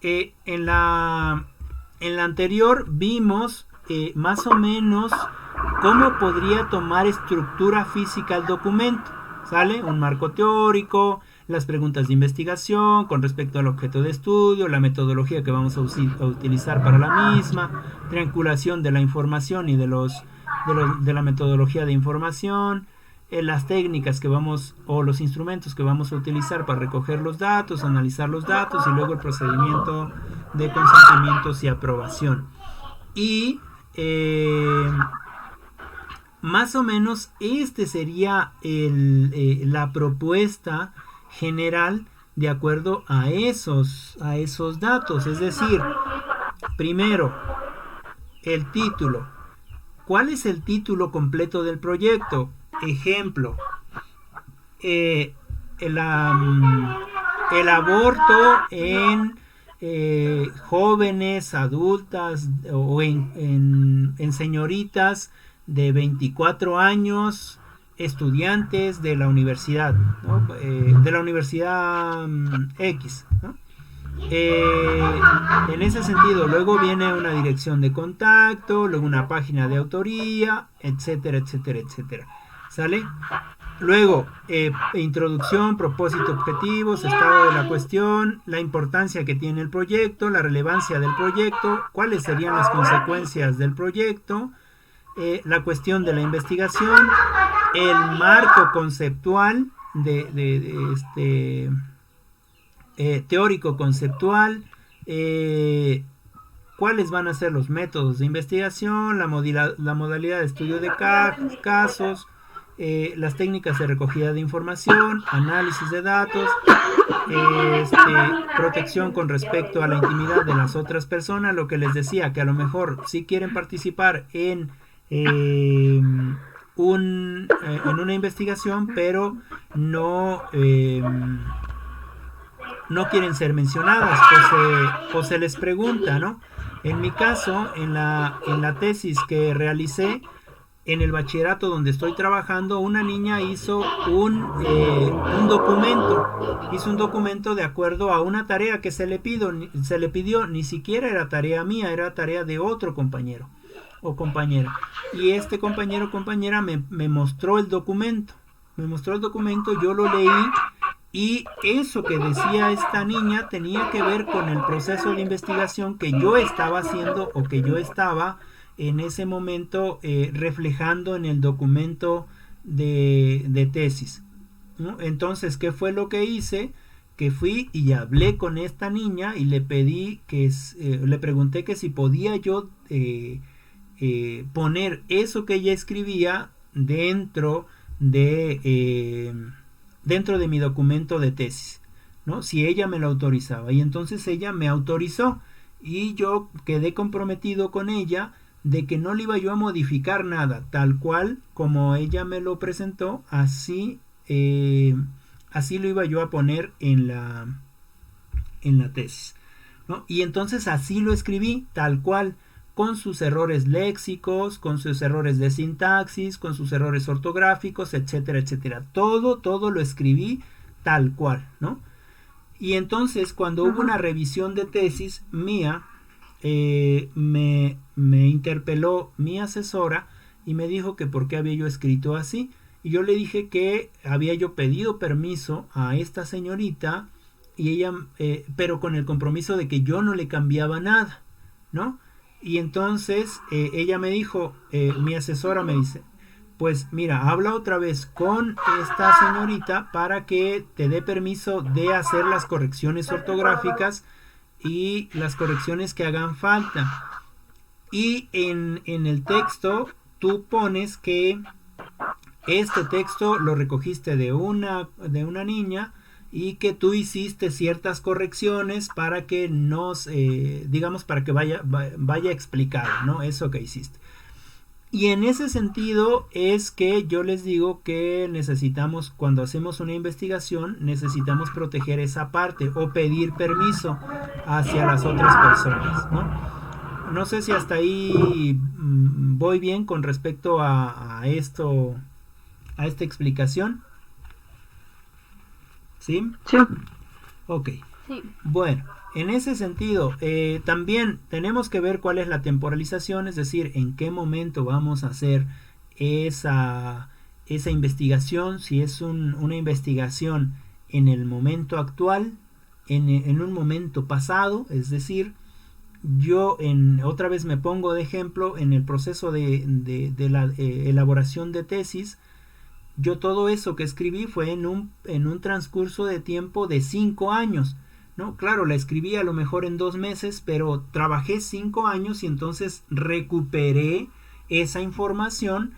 En la anterior vimos más o menos cómo podría tomar estructura física el documento, ¿sale? Un marco teórico, las preguntas de investigación con respecto al objeto de estudio, la metodología que vamos a utilizar para la misma, triangulación de la información y de la metodología de información, las técnicas que vamos o los instrumentos que vamos a utilizar para recoger los datos, analizar los datos y luego el procedimiento de consentimientos y aprobación. Y más o menos sería la propuesta general de acuerdo a esos datos. Es decir, primero, el título. ¿Cuál es el título completo del proyecto? Ejemplo, el aborto en jóvenes, adultas o en señoritas de 24 años, estudiantes de la universidad, ¿no? De la universidad X, ¿no? En ese sentido, luego viene una dirección de contacto, luego una página de autoría, etcétera, etcétera, etcétera. ¿Sale? Luego, introducción, propósito, objetivos, estado de la cuestión, la importancia que tiene el proyecto, la relevancia del proyecto, cuáles serían las consecuencias del proyecto, la cuestión de la investigación, el marco conceptual teórico conceptual, cuáles van a ser los métodos de investigación, la modalidad de estudio de casos, las técnicas de recogida de información, análisis de datos, protección con respecto a la intimidad de las otras personas, lo que les decía, que a lo mejor si quieren participar en una investigación, pero no quieren ser mencionadas, o se les pregunta, ¿no? En mi caso, en la tesis que realicé en el bachillerato donde estoy trabajando, una niña hizo un documento de acuerdo a una tarea que se le pidió, ni siquiera era tarea mía, era tarea de otro compañero o compañera, y este compañero o compañera me mostró el documento, yo lo leí, y eso que decía esta niña tenía que ver con el proceso de investigación que yo estaba haciendo o que yo estaba en ese momento reflejando en el documento de tesis, ¿no? Entonces, ¿qué fue lo que hice? Que fui y hablé con esta niña y le pedí le pregunté que si podía yo poner eso que ella escribía dentro de mi documento de tesis, ¿no? Si ella me lo autorizaba. Y entonces ella me autorizó y yo quedé comprometido con ella de que no le iba yo a modificar nada, tal cual como ella me lo presentó, así lo iba yo a poner en la tesis, ¿no? Y entonces así lo escribí, tal cual, con sus errores léxicos, con sus errores de sintaxis, con sus errores ortográficos, etcétera, etcétera. Todo lo escribí tal cual, ¿no? Y entonces cuando hubo una revisión de tesis mía, me interpeló mi asesora y me dijo que por qué había yo escrito así. Y yo le dije que había yo pedido permiso a esta señorita, y ella, pero con el compromiso de que yo no le cambiaba nada, ¿no? Y entonces ella me dijo, mi asesora me dice, pues mira, habla otra vez con esta señorita para que te dé permiso de hacer las correcciones ortográficas y las correcciones que hagan falta. Y en el texto tú pones que este texto lo recogiste de una niña y que tú hiciste ciertas correcciones para que digamos, para que vaya explicado, ¿no? Eso que hiciste. Y en ese sentido es que yo les digo que necesitamos, cuando hacemos una investigación, necesitamos proteger esa parte o pedir permiso hacia las otras personas, ¿no? No sé si hasta ahí voy bien con respecto a esto, a esta explicación. ¿Sí? Sí. Ok. Sí. Bueno, en ese sentido, también tenemos que ver cuál es la temporalización, es decir, en qué momento vamos a hacer esa investigación, si es una investigación en el momento actual, en un momento pasado, es decir, yo otra vez me pongo de ejemplo en el proceso de la elaboración de tesis. Yo todo eso que escribí fue en un transcurso de tiempo de 5 años, ¿no? Claro, la escribí a lo mejor en 2 meses, pero trabajé 5 años y entonces recuperé esa información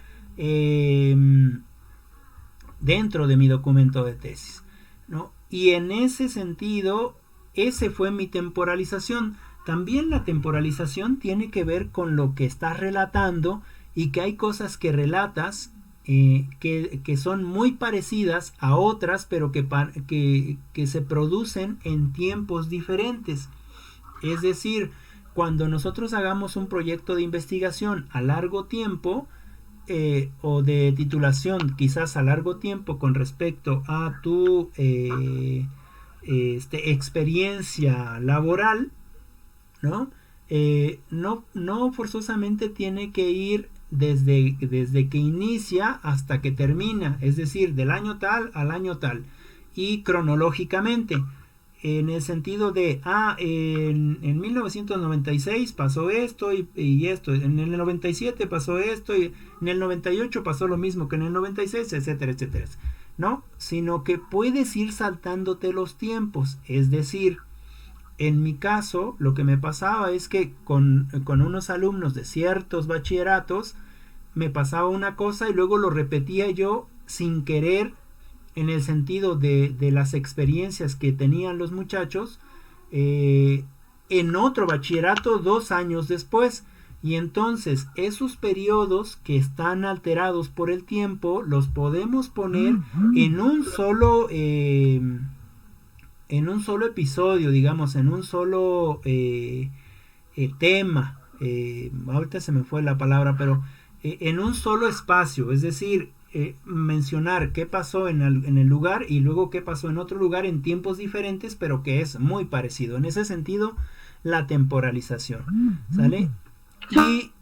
dentro de mi documento de tesis, ¿no? Y en ese sentido, ese fue mi temporalización. También la temporalización tiene que ver con lo que estás relatando y que hay cosas que relatas que son muy parecidas a otras, pero que se producen en tiempos diferentes. Es decir, cuando nosotros hagamos un proyecto de investigación a largo tiempo o de titulación quizás a largo tiempo con respecto a tu experiencia laboral, ¿no? No forzosamente tiene que ir desde que inicia hasta que termina, es decir, del año tal al año tal, y cronológicamente, en el sentido de, en 1996 pasó esto y esto, en el 97 pasó esto, y en el 98 pasó lo mismo que en el 96, etcétera, etcétera, ¿no? Sino que puedes ir saltándote los tiempos, es decir, en mi caso, lo que me pasaba es que con unos alumnos de ciertos bachilleratos me pasaba una cosa y luego lo repetía yo sin querer, en el sentido de las experiencias que tenían los muchachos en otro bachillerato 2 años después. Y entonces esos periodos que están alterados por el tiempo los podemos poner en un solo episodio, digamos, en un solo tema, ahorita se me fue la palabra, pero en un solo espacio, es decir, mencionar qué pasó en el lugar y luego qué pasó en otro lugar en tiempos diferentes, pero que es muy parecido. En ese sentido, la temporalización, ¿sale? Y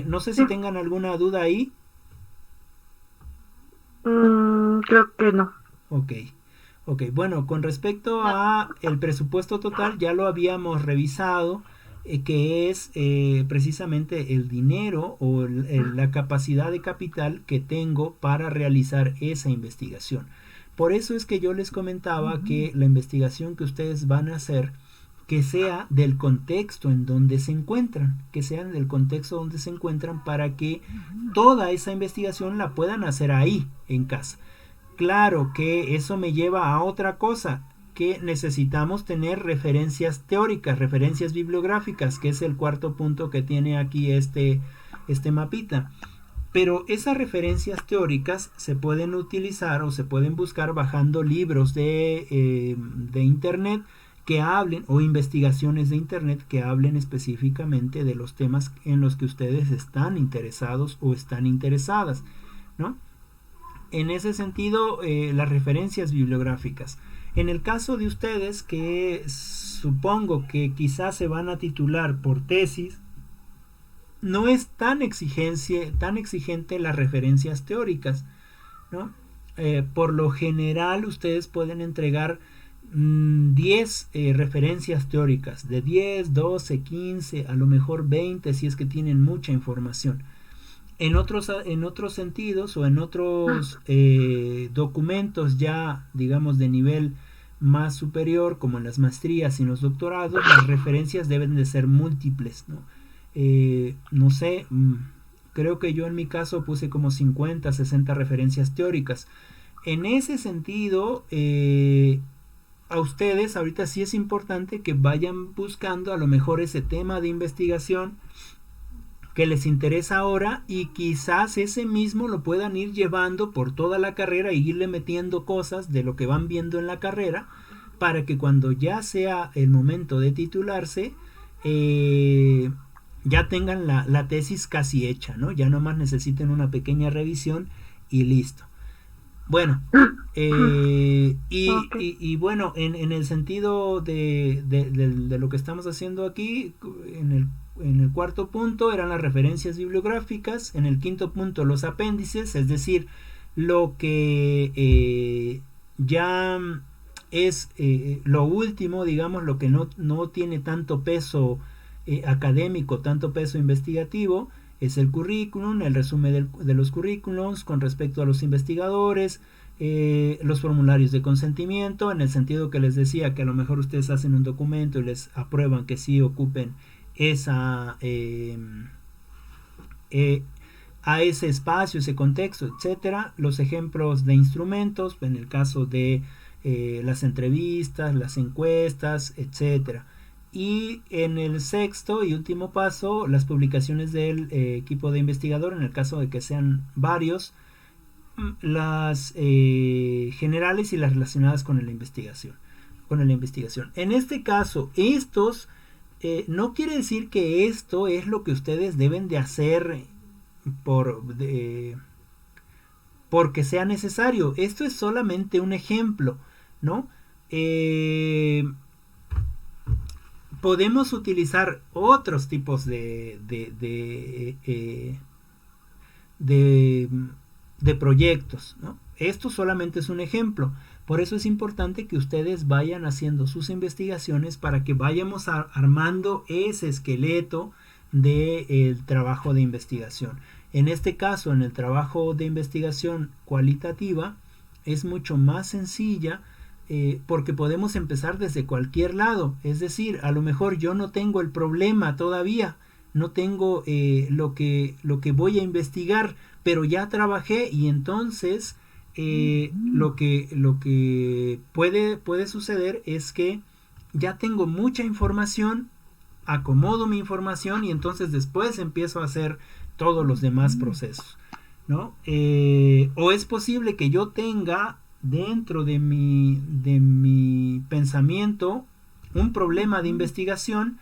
no sé si tengan alguna duda ahí. Creo que no. Ok, bueno, con respecto a el presupuesto total ya lo habíamos revisado, que es precisamente el dinero o la capacidad de capital que tengo para realizar esa investigación. Por eso es que yo les comentaba que la investigación que ustedes van a hacer, que sea del contexto en donde se encuentran, para que toda esa investigación la puedan hacer ahí, en casa. Claro que eso me lleva a otra cosa, que necesitamos tener referencias teóricas, referencias bibliográficas, que es el cuarto punto que tiene aquí este mapita. Pero esas referencias teóricas se pueden utilizar o se pueden buscar bajando libros de internet que hablen, o investigaciones de internet que hablen específicamente de los temas en los que ustedes están interesados o están interesadas, ¿no? En ese sentido, las referencias bibliográficas. En el caso de ustedes, que supongo que quizás se van a titular por tesis, no es tan exigente las referencias teóricas, ¿no? Por lo general, ustedes pueden entregar 10 referencias teóricas, de 10, 12, 15, a lo mejor 20 si es que tienen mucha información. En otros sentidos o en otros documentos ya, digamos, de nivel más superior, como en las maestrías y en los doctorados, las referencias deben de ser múltiples, ¿no? No sé, creo que yo en mi caso puse como 50, 60 referencias teóricas. En ese sentido, a ustedes ahorita sí es importante que vayan buscando a lo mejor ese tema de investigación que les interesa ahora, y quizás ese mismo lo puedan ir llevando por toda la carrera y irle metiendo cosas de lo que van viendo en la carrera, para que cuando ya sea el momento de titularse, ya tengan la tesis casi hecha, ¿no? Ya nomás necesiten una pequeña revisión y listo. Bueno, y bueno, en el sentido de lo que estamos haciendo aquí, en el cuarto punto eran las referencias bibliográficas, en el quinto punto los apéndices, es decir, lo que ya es lo último, digamos, lo que no tiene tanto peso académico, tanto peso investigativo, es el currículum, el resumen de los currículums con respecto a los investigadores, los formularios de consentimiento, en el sentido que les decía, que a lo mejor ustedes hacen un documento y les aprueban que sí ocupen a ese espacio, ese contexto, etcétera. Los ejemplos de instrumentos, en el caso de las entrevistas, las encuestas, etcétera. Y en el sexto y último paso, las publicaciones del equipo de investigador, en el caso de que sean varios, las generales y las relacionadas con la investigación. En este caso, estos no quiere decir que esto es lo que ustedes deben de hacer porque sea necesario. Esto es solamente un ejemplo, ¿no? Podemos utilizar otros tipos de proyectos, ¿no? Esto solamente es un ejemplo. Por eso es importante que ustedes vayan haciendo sus investigaciones para que vayamos armando ese esqueleto del trabajo de investigación. En este caso, en el trabajo de investigación cualitativa, es mucho más sencilla porque podemos empezar desde cualquier lado. Es decir, a lo mejor yo no tengo el problema todavía, no tengo lo que voy a investigar, pero ya trabajé, y entonces lo que puede suceder es que ya tengo mucha información, acomodo mi información y entonces después empiezo a hacer todos los demás procesos, ¿no? O es posible que yo tenga dentro de mi pensamiento un problema de investigación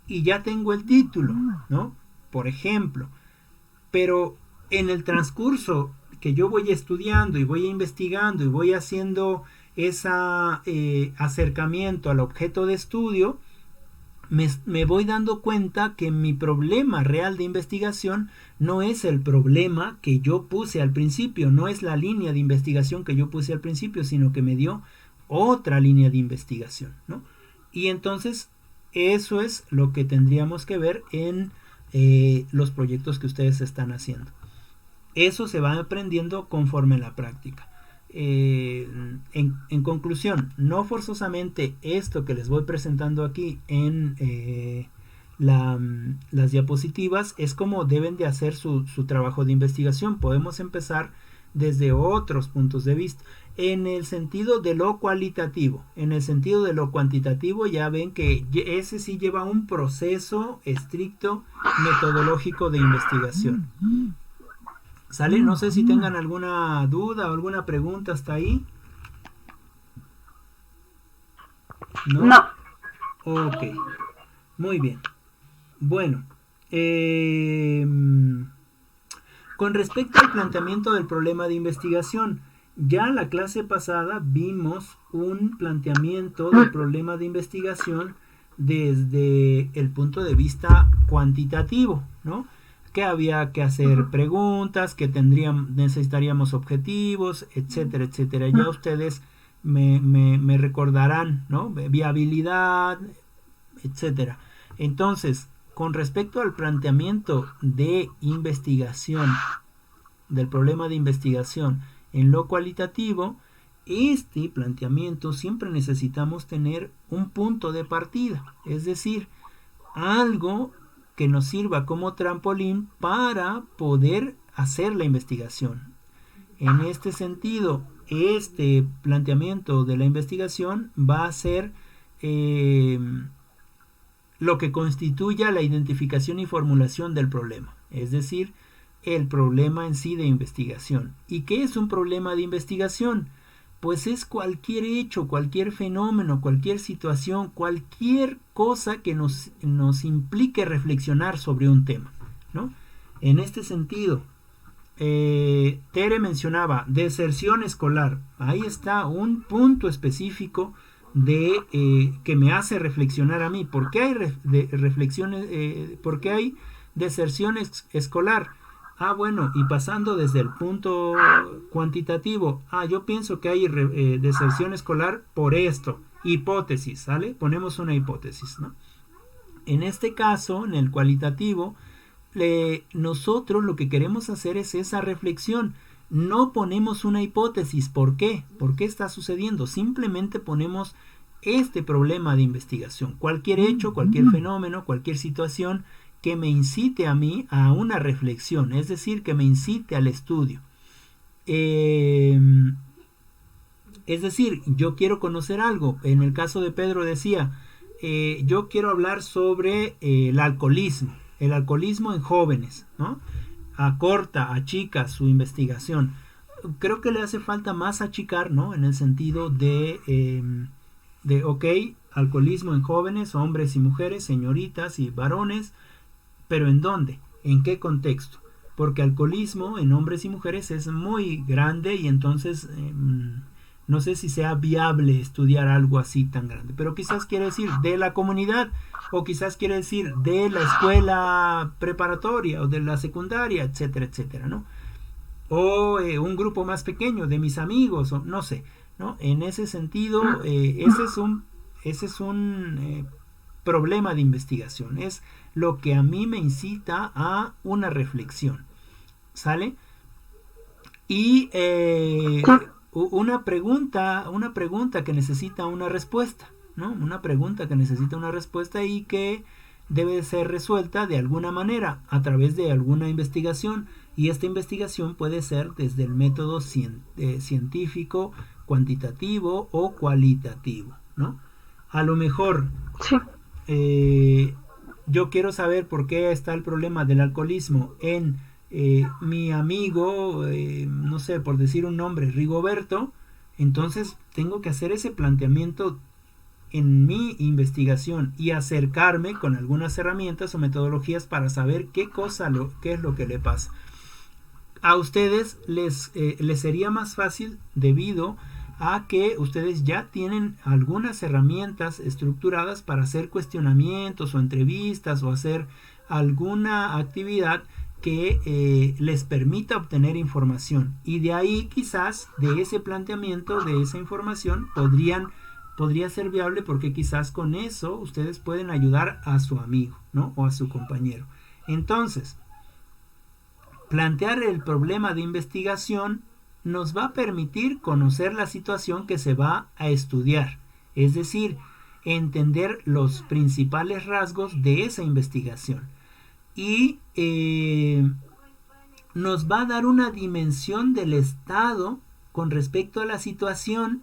y ya tengo el título, ¿no? Por ejemplo, pero en el transcurso que yo voy estudiando y voy investigando y voy haciendo ese acercamiento al objeto de estudio, me voy dando cuenta que mi problema real de investigación no es el problema que yo puse al principio, no es la línea de investigación que yo puse al principio, sino que me dio otra línea de investigación, ¿no? Y entonces eso es lo que tendríamos que ver en los proyectos que ustedes están haciendo. Eso se va aprendiendo conforme la práctica. En conclusión, no forzosamente esto que les voy presentando aquí en las diapositivas es como deben de hacer su trabajo de investigación. Podemos empezar desde otros puntos de vista. En el sentido de lo cualitativo, en el sentido de lo cuantitativo, ya ven que ese sí lleva un proceso estricto metodológico de investigación. ¿Sale? No sé si tengan alguna duda o alguna pregunta hasta ahí. No. Ok. Muy bien. Bueno. Con respecto al planteamiento del problema de investigación, ya en la clase pasada vimos un planteamiento del problema de investigación desde el punto de vista cuantitativo, ¿no? Que había que hacer preguntas, que necesitaríamos objetivos, etcétera, etcétera. Ya ustedes me recordarán, ¿no? Viabilidad, etcétera. Entonces, con respecto al planteamiento de investigación, del problema de investigación en lo cualitativo, este planteamiento siempre necesitamos tener un punto de partida, es decir, algo que nos sirva como trampolín para poder hacer la investigación. En este sentido, este planteamiento de la investigación va a ser lo que constituya la identificación y formulación del problema, es decir, el problema en sí de investigación. ¿Y qué es un problema de investigación? Pues es cualquier hecho, cualquier fenómeno, cualquier situación, cualquier cosa que nos implique reflexionar sobre un tema, ¿no? En este sentido, Tere mencionaba deserción escolar. Ahí está un punto específico de que me hace reflexionar a mí. ¿Por qué hay reflexiones? ¿Por qué hay deserción escolar? Ah, bueno, y pasando desde el punto cuantitativo, yo pienso que hay deserción escolar por esto, hipótesis, ¿sale? Ponemos una hipótesis, ¿no? En este caso, en el cualitativo, nosotros lo que queremos hacer es esa reflexión. No ponemos una hipótesis. ¿Por qué? ¿Por qué está sucediendo? Simplemente ponemos este problema de investigación. Cualquier hecho, cualquier fenómeno, cualquier situación que me incite a mí a una reflexión, es decir, que me incite al estudio. Es decir, yo quiero conocer algo. En el caso de Pedro decía, yo quiero hablar sobre el alcoholismo en jóvenes, ¿no? Achica su investigación. Creo que le hace falta más achicar, ¿no? En el sentido de ok, alcoholismo en jóvenes, hombres y mujeres, señoritas y varones, pero ¿en dónde? ¿En qué contexto? Porque alcoholismo en hombres y mujeres es muy grande y entonces no sé si sea viable estudiar algo así tan grande, pero quizás quiere decir de la comunidad, o quizás quiere decir de la escuela preparatoria o de la secundaria, etcétera, etcétera, ¿no? O un grupo más pequeño de mis amigos, o no sé, ¿no? En ese sentido, ese es un problema de investigación, es lo que a mí me incita a una reflexión, ¿sale? Y una pregunta que necesita una respuesta, ¿no? Una pregunta que necesita una respuesta y que debe ser resuelta de alguna manera a través de alguna investigación, y esta investigación puede ser desde el método científico, cuantitativo o cualitativo, ¿no? A lo mejor yo quiero saber por qué está el problema del alcoholismo en mi amigo, no sé, por decir un nombre, Rigoberto. Entonces tengo que hacer ese planteamiento en mi investigación y acercarme con algunas herramientas o metodologías para saber qué es lo que le pasa. A ustedes les sería más fácil debido a que ustedes ya tienen algunas herramientas estructuradas para hacer cuestionamientos o entrevistas o hacer alguna actividad que les permita obtener información, y de ahí quizás de ese planteamiento, de esa información podría ser viable, porque quizás con eso ustedes pueden ayudar a su amigo, ¿no? O a su compañero. Entonces, plantear el problema de investigación nos va a permitir conocer la situación que se va a estudiar, es decir, entender los principales rasgos de esa investigación, y nos va a dar una dimensión del estado con respecto a la situación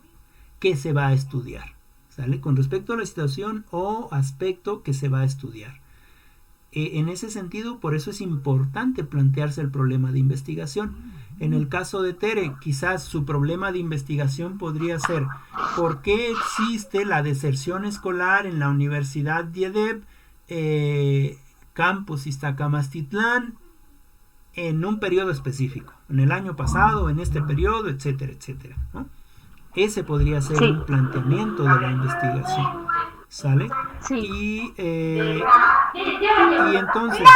que se va a estudiar, ¿sale? Con respecto a la situación o aspecto que se va a estudiar. En ese sentido, por eso es importante plantearse el problema de investigación. En el caso de Tere, quizás su problema de investigación podría ser: ¿por qué existe la deserción escolar en la Universidad Diedeb, Campus Iztacamastitlán, en un periodo específico, en el año pasado, en este periodo, etcétera, etcétera, ¿no? Ese podría ser un planteamiento de la investigación, ¿sale? Y entonces,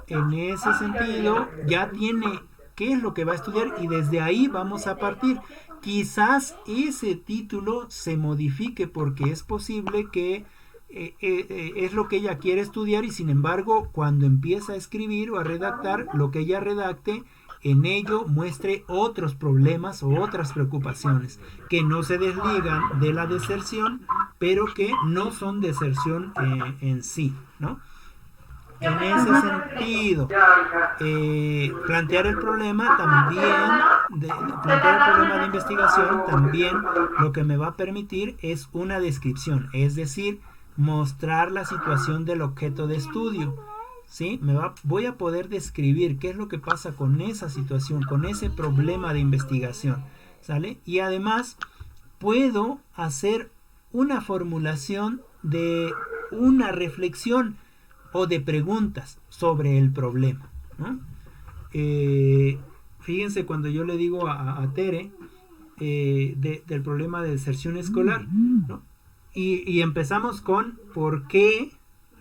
en ese sentido, ya tiene qué es lo que va a estudiar, y desde ahí vamos a partir. Quizás ese título se modifique, porque es posible que es lo que ella quiere estudiar, y sin embargo, cuando empieza a escribir o a redactar, lo que ella redacte en ello muestre otros problemas o otras preocupaciones que no se desligan de la deserción, pero que no son deserción en sí, ¿no? En ese sentido, plantear el problema también, plantear el problema de investigación también lo que me va a permitir es una descripción, es decir, mostrar la situación del objeto de estudio. ¿Sí? Voy a poder describir qué es lo que pasa con esa situación, con ese problema de investigación, ¿sale? Y además puedo hacer una formulación de una reflexión o de preguntas sobre el problema, ¿no? Fíjense cuando yo le digo a Tere del problema de deserción escolar, ¿no? Y empezamos con ¿por qué?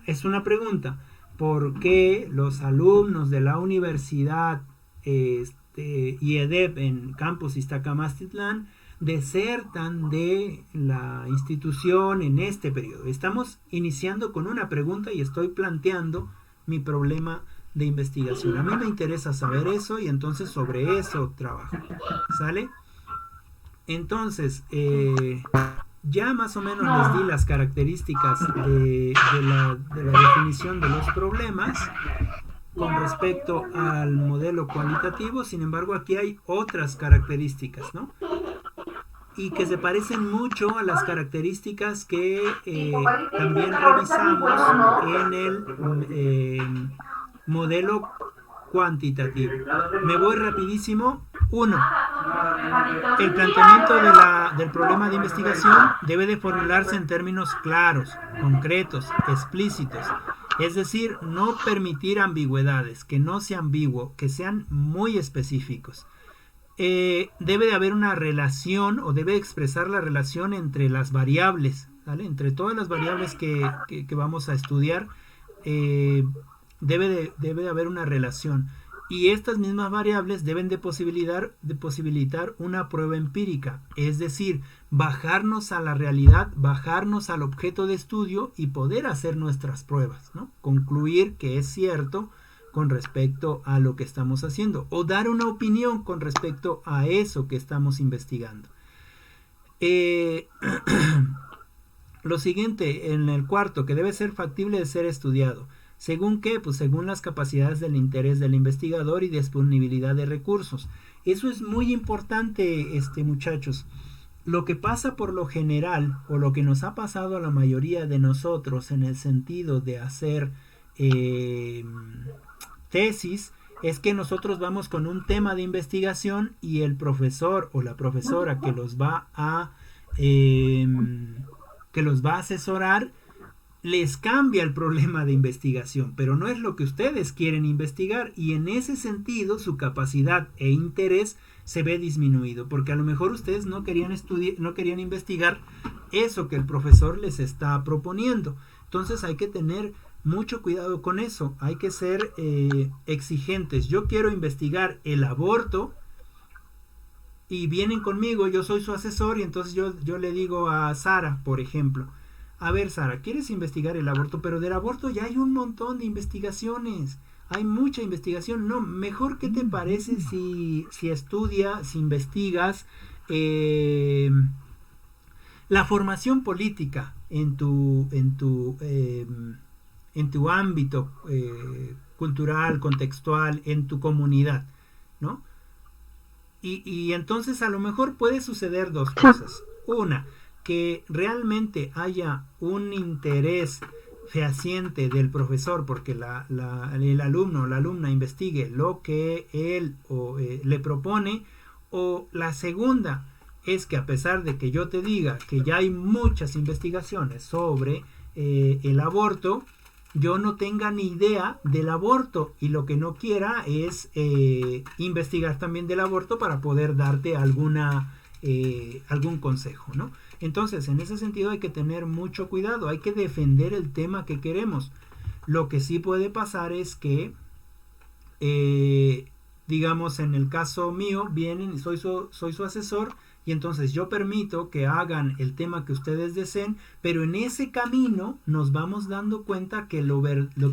Es una pregunta. ¿Por qué los alumnos de la universidad IEDEP en Campus Iztacamastitlán desertan de la institución en este periodo? Estamos iniciando con una pregunta y estoy planteando mi problema de investigación. A mí me interesa saber eso y entonces sobre eso trabajo. ¿Sale? Entonces, ya más o menos les di las características de la definición de los problemas con respecto al modelo cualitativo. Sin embargo, aquí hay otras características, ¿no? Y que se parecen mucho a las características que también revisamos en el modelo cuantitativo. Me voy rapidísimo. 1. El planteamiento del problema de investigación debe de formularse en términos claros, concretos, explícitos. Es decir, no permitir ambigüedades, que no sea ambiguo, que sean muy específicos. Debe de haber una relación o debe expresar la relación entre las variables, ¿vale? Entre todas las variables que vamos a estudiar, debe de haber una relación. Y estas mismas variables deben de posibilitar una prueba empírica, es decir, bajarnos a la realidad, bajarnos al objeto de estudio y poder hacer nuestras pruebas, ¿no? Concluir que es cierto con respecto a lo que estamos haciendo o dar una opinión con respecto a eso que estamos investigando. Lo siguiente, en el cuarto, que debe ser factible de ser estudiado. ¿Según qué? Pues según las capacidades del interés del investigador y disponibilidad de recursos. Eso es muy importante, muchachos. Lo que pasa por lo general, o lo que nos ha pasado a la mayoría de nosotros en el sentido de hacer tesis, es que nosotros vamos con un tema de investigación y el profesor o la profesora que los va a asesorar les cambia el problema de investigación, pero no es lo que ustedes quieren investigar y en ese sentido su capacidad e interés se ve disminuido, porque a lo mejor ustedes no querían investigar eso que el profesor les está proponiendo. Entonces hay que tener mucho cuidado con eso, hay que ser exigentes. Yo quiero investigar el aborto y vienen conmigo, yo soy su asesor y entonces yo le digo a Sara, por ejemplo, a ver, Sara, ¿quieres investigar el aborto? Pero del aborto ya hay un montón de investigaciones. Hay mucha investigación. No, mejor, ¿qué te parece si investigas la formación política en tu ámbito cultural, contextual, en tu comunidad, ¿no? Y entonces a lo mejor puede suceder dos cosas. Una, que realmente haya un interés fehaciente del profesor porque el alumno o la alumna investigue lo que él le propone, o la segunda es que a pesar de que yo te diga que ya hay muchas investigaciones sobre el aborto, yo no tenga ni idea del aborto y lo que no quiera es investigar también del aborto para poder darte algún consejo, ¿no? Entonces, en ese sentido hay que tener mucho cuidado, hay que defender el tema que queremos. Lo que sí puede pasar es que, digamos, en el caso mío, vienen y soy su asesor, y entonces yo permito que hagan el tema que ustedes deseen, pero en ese camino nos vamos dando cuenta que lo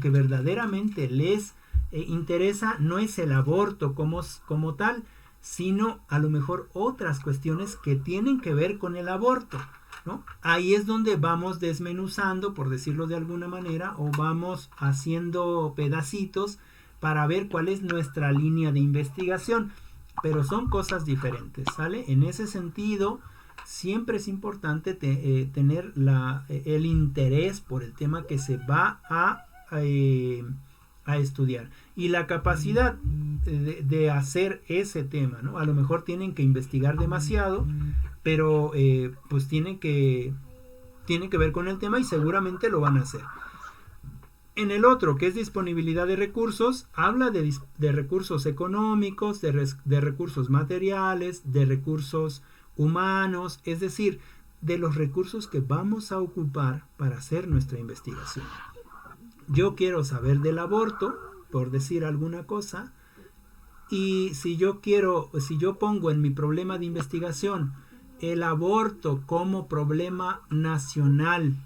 que verdaderamente les interesa no es el aborto como tal, sino a lo mejor otras cuestiones que tienen que ver con el aborto, ¿no? Ahí es donde vamos desmenuzando, por decirlo de alguna manera, o vamos haciendo pedacitos para ver cuál es nuestra línea de investigación, pero son cosas diferentes, ¿sale? En ese sentido, siempre es importante tener el interés por el tema que se va a estudiar y la capacidad de hacer ese tema, ¿no? A lo mejor tienen que investigar demasiado, pero pues tiene que ver con el tema y seguramente lo van a hacer. En el otro, que es disponibilidad de recursos, habla de recursos económicos, de recursos materiales, de recursos humanos, es decir, de los recursos que vamos a ocupar para hacer nuestra investigación. Yo quiero saber del aborto, por decir alguna cosa, y si yo pongo en mi problema de investigación el aborto como problema nacional,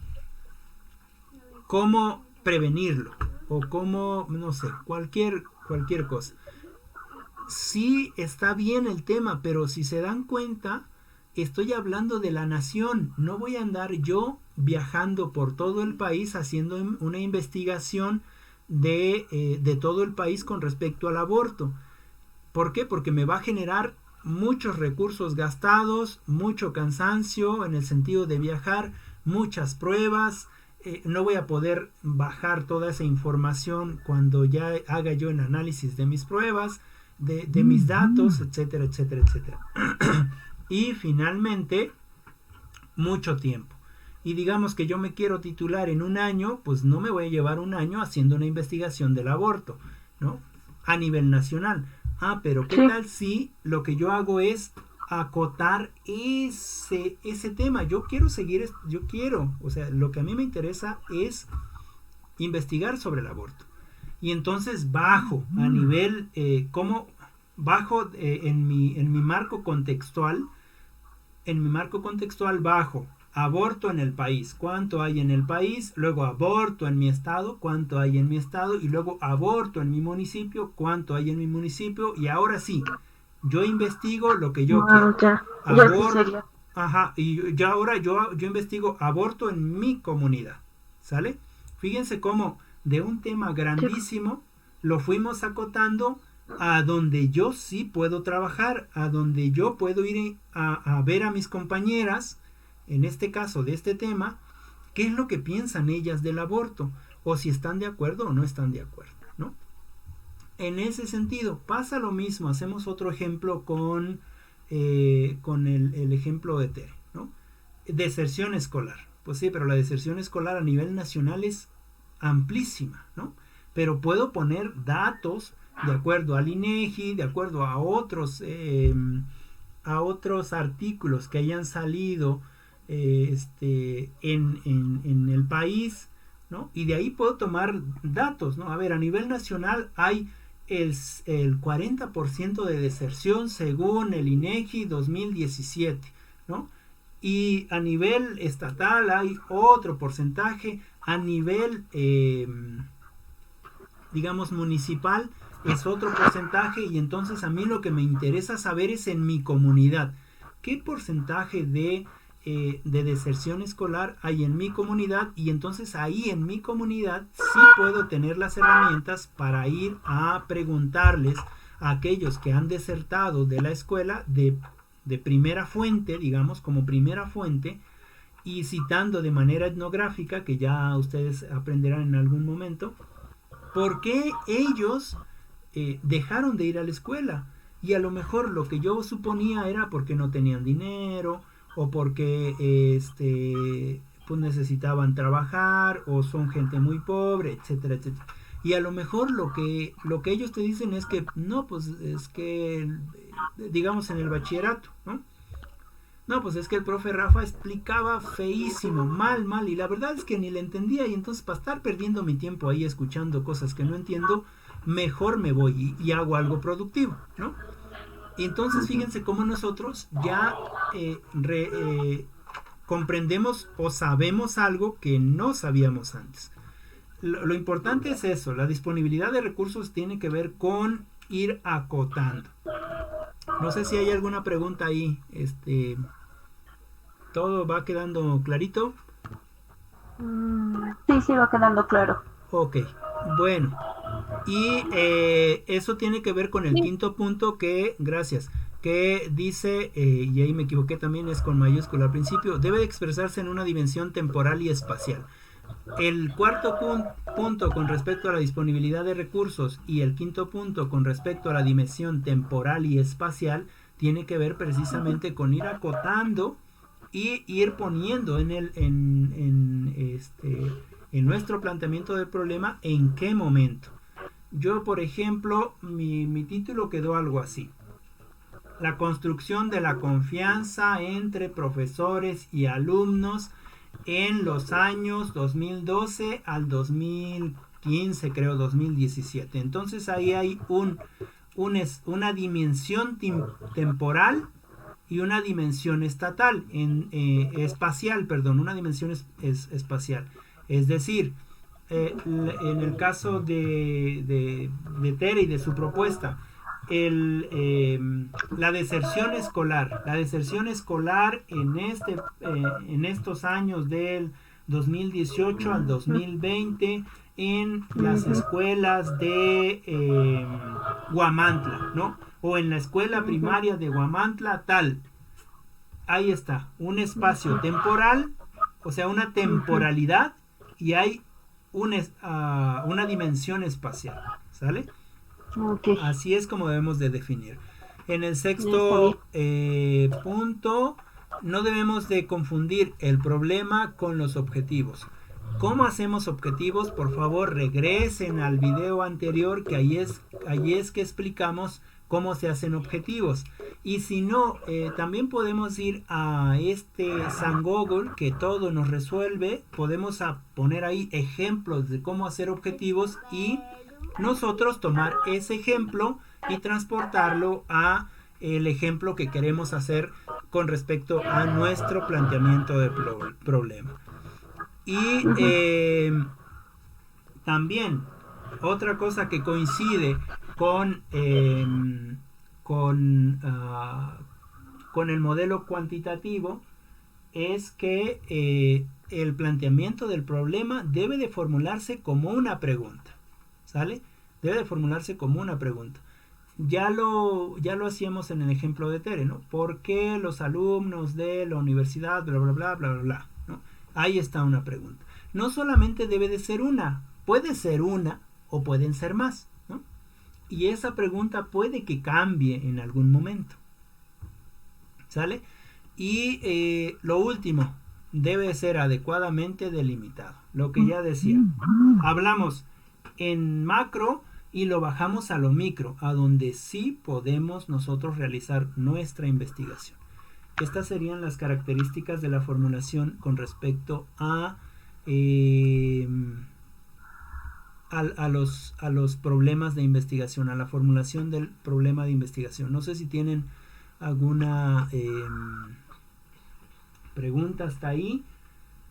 cómo prevenirlo, o cómo, no sé, cualquier cosa. Sí está bien el tema, pero si se dan cuenta, estoy hablando de la nación, no voy a andar yo viajando por todo el país haciendo una investigación de todo el país con respecto al aborto. ¿Por qué? Porque me va a generar muchos recursos gastados, mucho cansancio en el sentido de viajar, muchas pruebas, no voy a poder bajar toda esa información cuando ya haga yo el análisis de mis pruebas, de mis datos, etcétera, etcétera, etcétera. Y finalmente, mucho tiempo. Y digamos que yo me quiero titular en un año, pues no me voy a llevar un año haciendo una investigación del aborto, ¿no? A nivel nacional. Pero ¿qué tal si lo que yo hago es acotar ese tema? Yo quiero o sea, lo que a mí me interesa es investigar sobre el aborto. Y entonces bajo a nivel, en mi marco contextual, bajo aborto en el país, cuánto hay en el país, luego aborto en mi estado, cuánto hay en mi estado, y luego aborto en mi municipio, cuánto hay en mi municipio, y ahora sí, yo investigo lo que yo quiero. Aborto, y ya ahora yo investigo aborto en mi comunidad, ¿sale? Fíjense cómo de un tema grandísimo lo fuimos acotando a donde yo sí puedo trabajar, a donde yo puedo ir a ver a mis compañeras, en este caso de este tema, qué es lo que piensan ellas del aborto, o si están de acuerdo o no están de acuerdo, ¿no? En ese sentido, pasa lo mismo. Hacemos otro ejemplo con el ejemplo de Tere, ¿no? Deserción escolar. Pues sí, pero la deserción escolar a nivel nacional es amplísima, ¿no? Pero puedo poner datos de acuerdo al INEGI, de acuerdo a otros artículos que hayan salido en el país, ¿no? Y de ahí puedo tomar datos, ¿no? A ver, a nivel nacional hay el 40% de deserción según el INEGI 2017, ¿no? Y a nivel estatal hay otro porcentaje, a nivel digamos municipal es otro porcentaje, y entonces a mí lo que me interesa saber es en mi comunidad, ¿qué porcentaje de deserción escolar hay en mi comunidad? Y entonces ahí en mi comunidad sí puedo tener las herramientas para ir a preguntarles a aquellos que han desertado de la escuela de primera fuente, digamos como primera fuente, y citando de manera etnográfica, que ya ustedes aprenderán en algún momento, por qué ellos dejaron de ir a la escuela. Y a lo mejor lo que yo suponía era porque no tenían dinero, o porque pues necesitaban trabajar, o son gente muy pobre, etcétera, etcétera. Y a lo mejor lo que ellos te dicen es que no, pues es que digamos en el bachillerato, no, pues es que el profe Rafa explicaba feísimo, mal, y la verdad es que ni le entendía, y entonces para estar perdiendo mi tiempo ahí escuchando cosas que no entiendo, mejor me voy y hago algo productivo, ¿no? Y entonces fíjense cómo nosotros ya comprendemos o sabemos algo que no sabíamos antes. lo importante es eso, la disponibilidad de recursos tiene que ver con ir acotando. No sé si hay alguna pregunta ahí, ¿todo va quedando clarito? Sí, va quedando claro. Ok, bueno, y eso tiene que ver con el quinto punto gracias, que dice, y ahí me equivoqué también, es con mayúscula al principio, debe expresarse en una dimensión temporal y espacial. El cuarto punto con respecto a la disponibilidad de recursos y el quinto punto con respecto a la dimensión temporal y espacial tiene que ver precisamente con ir acotando y ir poniendo en nuestro planteamiento del problema en qué momento. Yo, por ejemplo, mi título quedó algo así: la construcción de la confianza entre profesores y alumnos en los años 2012 al 2015, creo 2017. Entonces ahí hay una dimensión temporal y una dimensión espacial, una dimensión espacial. Es decir, en el caso de Tere y de su propuesta, la deserción escolar en estos años del 2018 al 2020 en las escuelas de Huamantla, ¿no? O en la escuela primaria de Huamantla, tal. Ahí está, un espacio temporal, o sea, una temporalidad, y hay una dimensión espacial, ¿sale? Okay. Así es como debemos de definir. En el sexto punto, no debemos de confundir el problema con los objetivos. ¿Cómo hacemos objetivos? Por favor, regresen al video anterior, que ahí es que explicamos cómo se hacen objetivos. Y si no, también podemos ir a San Google, que todo nos resuelve. Podemos poner ahí ejemplos de cómo hacer objetivos y nosotros tomar ese ejemplo y transportarlo a el ejemplo que queremos hacer con respecto a nuestro planteamiento de problema. Y también otra cosa que coincide con el modelo cuantitativo es que el planteamiento del problema debe de formularse como una pregunta, ¿sale? Debe de formularse como una pregunta. Ya lo hacíamos en el ejemplo de Tere, ¿no? ¿Por qué los alumnos de la universidad, bla, bla, bla, bla, bla, bla, ¿no? Ahí está una pregunta. No solamente debe de ser una, puede ser una o pueden ser más, ¿no? Y esa pregunta puede que cambie en algún momento, ¿sale? Y lo último, debe ser adecuadamente delimitado. Lo que ya decía, hablamos en macro y lo bajamos a lo micro, a donde sí podemos nosotros realizar nuestra investigación. Estas serían las características de la formulación con respecto a los problemas de investigación, a la formulación del problema de investigación. No sé si tienen alguna pregunta hasta ahí.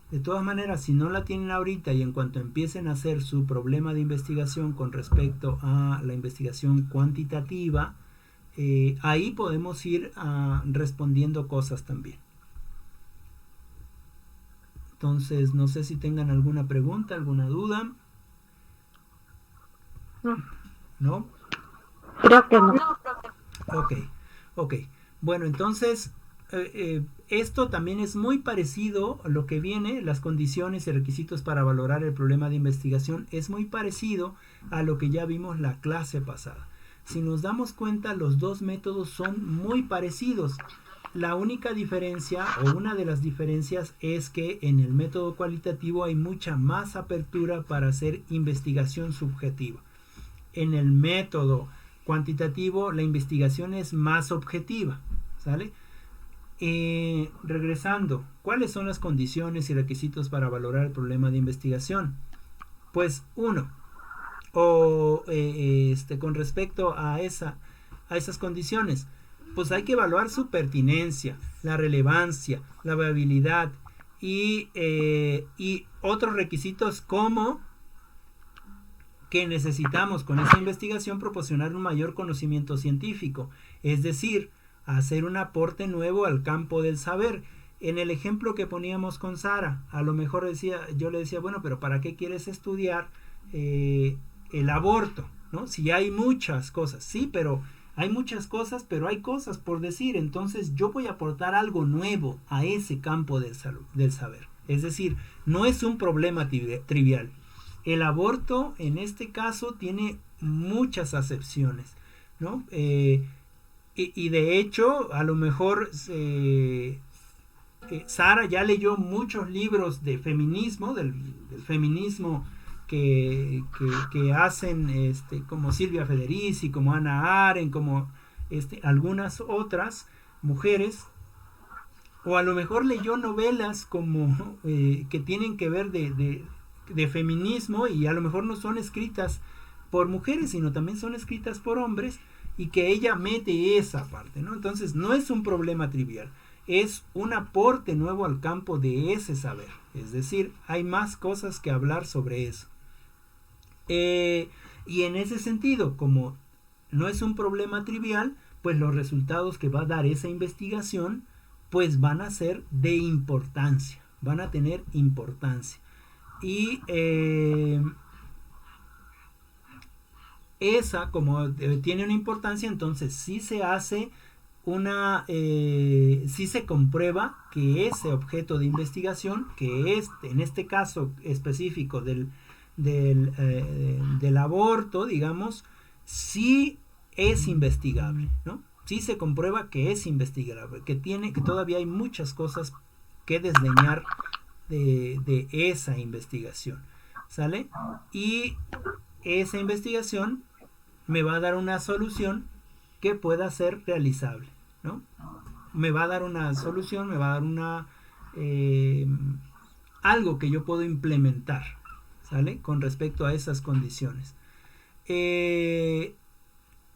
De todas maneras, si no la tienen ahorita y en cuanto empiecen a hacer su problema de investigación con respecto a la investigación cuantitativa, ahí podemos ir respondiendo cosas también. Entonces, no sé si tengan alguna pregunta, alguna duda. ¿No? Creo que no. Ok. Bueno, entonces, esto también es muy parecido a lo que viene, las condiciones y requisitos para valorar el problema de investigación, es muy parecido a lo que ya vimos la clase pasada. Si nos damos cuenta, los dos métodos son muy parecidos. La única diferencia, o una de las diferencias, es que en el método cualitativo hay mucha más apertura para hacer investigación subjetiva. En el método cuantitativo, la investigación es más objetiva, ¿sale? Regresando, ¿cuáles son las condiciones y requisitos para valorar el problema de investigación? Pues uno, con respecto a esas condiciones, pues hay que evaluar su pertinencia, la relevancia, la viabilidad y otros requisitos como que necesitamos con esa investigación proporcionar un mayor conocimiento científico, es decir, hacer un aporte nuevo al campo del saber. En el ejemplo que poníamos con Sara, a lo mejor yo le decía, bueno, pero ¿para qué quieres estudiar el aborto? ¿No? Si hay muchas cosas, sí, pero hay muchas cosas, pero hay cosas por decir, entonces yo voy a aportar algo nuevo a ese campo del saber. Es decir, no es un problema trivial. El aborto, en este caso, tiene muchas acepciones, ¿no? Y de hecho, a lo mejor Sara ya leyó muchos libros de feminismo, del feminismo que hacen como Silvia Federici, como Hannah Arendt, como algunas otras mujeres, o a lo mejor leyó novelas como que tienen que ver de feminismo, y a lo mejor no son escritas por mujeres, sino también son escritas por hombres, y que ella mete esa parte, ¿no? Entonces no es un problema trivial, es un aporte nuevo al campo de ese saber. Es decir, hay más cosas que hablar sobre eso. Y en ese sentido, como no es un problema trivial, pues los resultados que va a dar esa investigación pues van a ser de importancia, van a tener importancia. Y esa, como tiene una importancia, entonces sí se hace sí se comprueba que ese objeto de investigación, que en este caso específico del aborto, digamos, sí es investigable, ¿no? Sí se comprueba que es investigable, que todavía hay muchas cosas que desdeñar de esa investigación, ¿sale? Y esa investigación me va a dar una solución que pueda ser realizable, ¿no? Me va a dar una solución, me va a dar algo que yo puedo implementar, ¿sale? Con respecto a esas condiciones.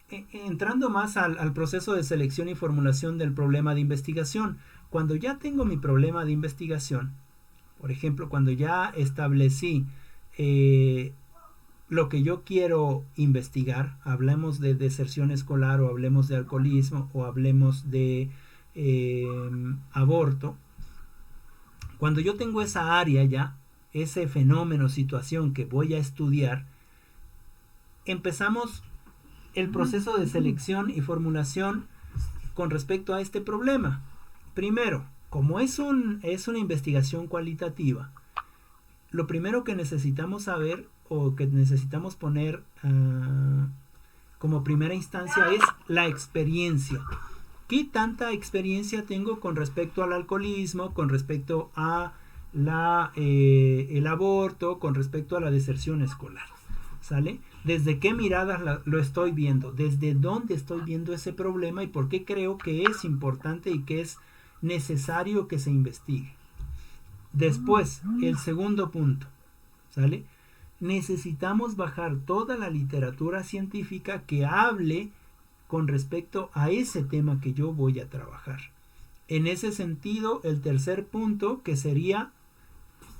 Entrando más al proceso de selección y formulación del problema de investigación, cuando ya tengo mi problema de investigación, por ejemplo, cuando ya establecí lo que yo quiero investigar, hablemos de deserción escolar, o hablemos de alcoholismo, o hablemos de aborto, cuando yo tengo esa área ya, ese fenómeno, situación que voy a estudiar, empezamos el proceso de selección y formulación con respecto a este problema. Primero, como es una investigación cualitativa, lo primero que necesitamos saber, o que necesitamos poner como primera instancia, es la experiencia. ¿Qué tanta experiencia tengo con respecto al alcoholismo, con respecto a el aborto, con respecto a la deserción escolar? ¿Sale? ¿Desde qué miradas lo estoy viendo? ¿Desde dónde estoy viendo ese problema? ¿Y por qué creo que es importante y que es necesario que se investigue? Después, el segundo punto, ¿sale? Necesitamos bajar toda la literatura científica que hable con respecto a ese tema que yo voy a trabajar. En ese sentido, el tercer punto, que sería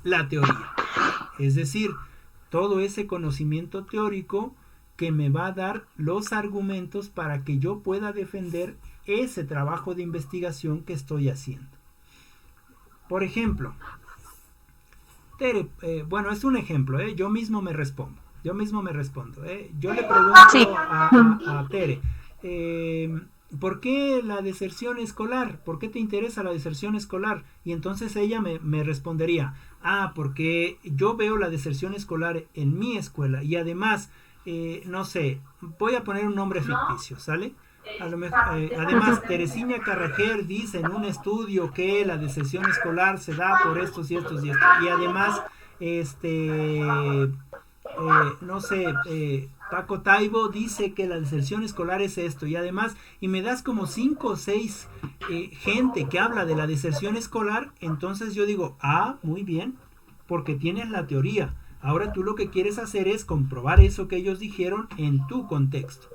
la teoría. Es decir, todo ese conocimiento teórico que me va a dar los argumentos para que yo pueda defender ese trabajo de investigación que estoy haciendo. Por ejemplo, Tere, bueno, es un ejemplo, yo mismo me respondo. Yo le pregunto a Tere, ¿por qué la deserción escolar? ¿Por qué te interesa la deserción escolar? Y entonces ella me respondería, porque yo veo la deserción escolar en mi escuela, y además, no sé, voy a poner un nombre ficticio, ¿sale? A lo mejor, además, Teresina Carrajer dice en un estudio que la deserción escolar se da por estos y estos y estos. Y además, no sé, Paco Taibo dice que la deserción escolar es esto. Y además, y me das como 5 o 6 gente que habla de la deserción escolar. Entonces yo digo, muy bien, porque tienes la teoría. Ahora tú lo que quieres hacer es comprobar eso que ellos dijeron en tu contexto.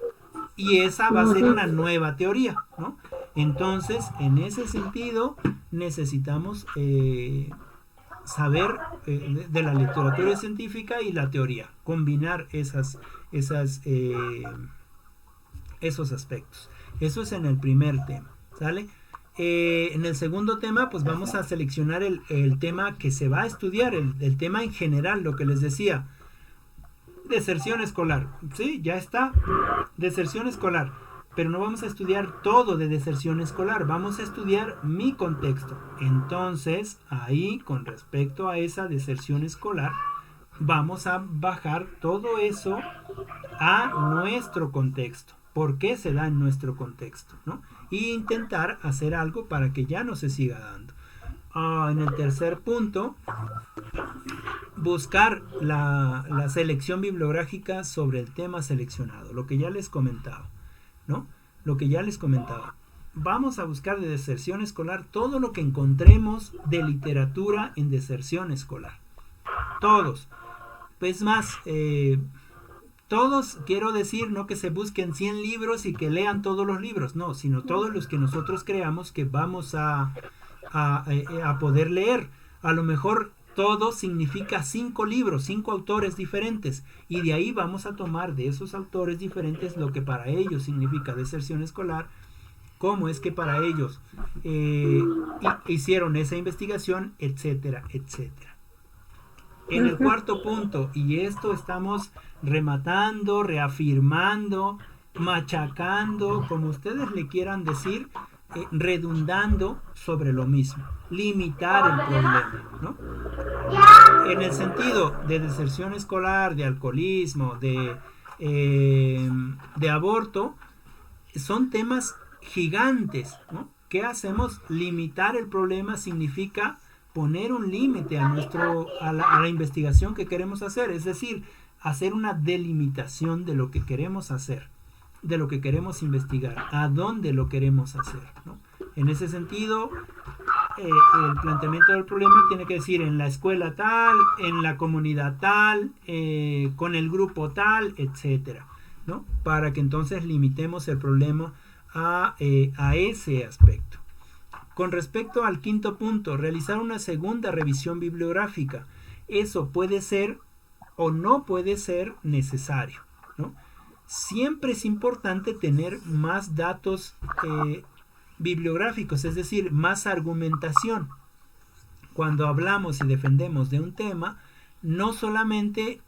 Y esa va a ser una nueva teoría, ¿no? Entonces, en ese sentido, necesitamos saber de la literatura científica y la teoría, combinar esos aspectos. Eso es en el primer tema, ¿sale? En el segundo tema, pues vamos a seleccionar el tema que se va a estudiar, el tema en general, lo que les decía. Deserción escolar, sí, ya está, deserción escolar, pero no vamos a estudiar todo de deserción escolar, vamos a estudiar mi contexto. Entonces, ahí, con respecto a esa deserción escolar, vamos a bajar todo eso a nuestro contexto. ¿Por qué se da en nuestro contexto? ¿No? Y intentar hacer algo para que ya no se siga dando. En el tercer punto, buscar la selección bibliográfica sobre el tema seleccionado, lo que ya les comentaba, ¿no? Lo que ya les comentaba. Vamos a buscar de deserción escolar todo lo que encontremos de literatura en deserción escolar. Todos. Es más, todos, quiero decir, no que se busquen 100 libros y que lean todos los libros, no, sino todos los que nosotros creamos que vamos a poder leer. A lo mejor todo significa 5 libros, 5 autores diferentes, y de ahí vamos a tomar de esos autores diferentes lo que para ellos significa deserción escolar, cómo es que para ellos hicieron esa investigación, etcétera, etcétera. En el cuarto punto, y esto estamos rematando, reafirmando, machacando, como ustedes le quieran decir, redundando sobre lo mismo, limitar el problema, ¿no? En el sentido de deserción escolar, de alcoholismo, de aborto, son temas gigantes, ¿no? ¿Qué hacemos? Limitar el problema significa poner un límite a la investigación que queremos hacer, es decir, hacer una delimitación de lo que queremos hacer, de lo que queremos investigar, a dónde lo queremos hacer, ¿no? En ese sentido, el planteamiento del problema tiene que decir en la escuela tal, en la comunidad tal, con el grupo tal, etcétera, ¿no? Para que entonces limitemos el problema a ese aspecto. Con respecto al quinto punto, realizar una segunda revisión bibliográfica. Eso puede ser o no puede ser necesario, ¿no? Siempre es importante tener más datos bibliográficos, es decir, más argumentación. Cuando hablamos y defendemos de un tema, no solamente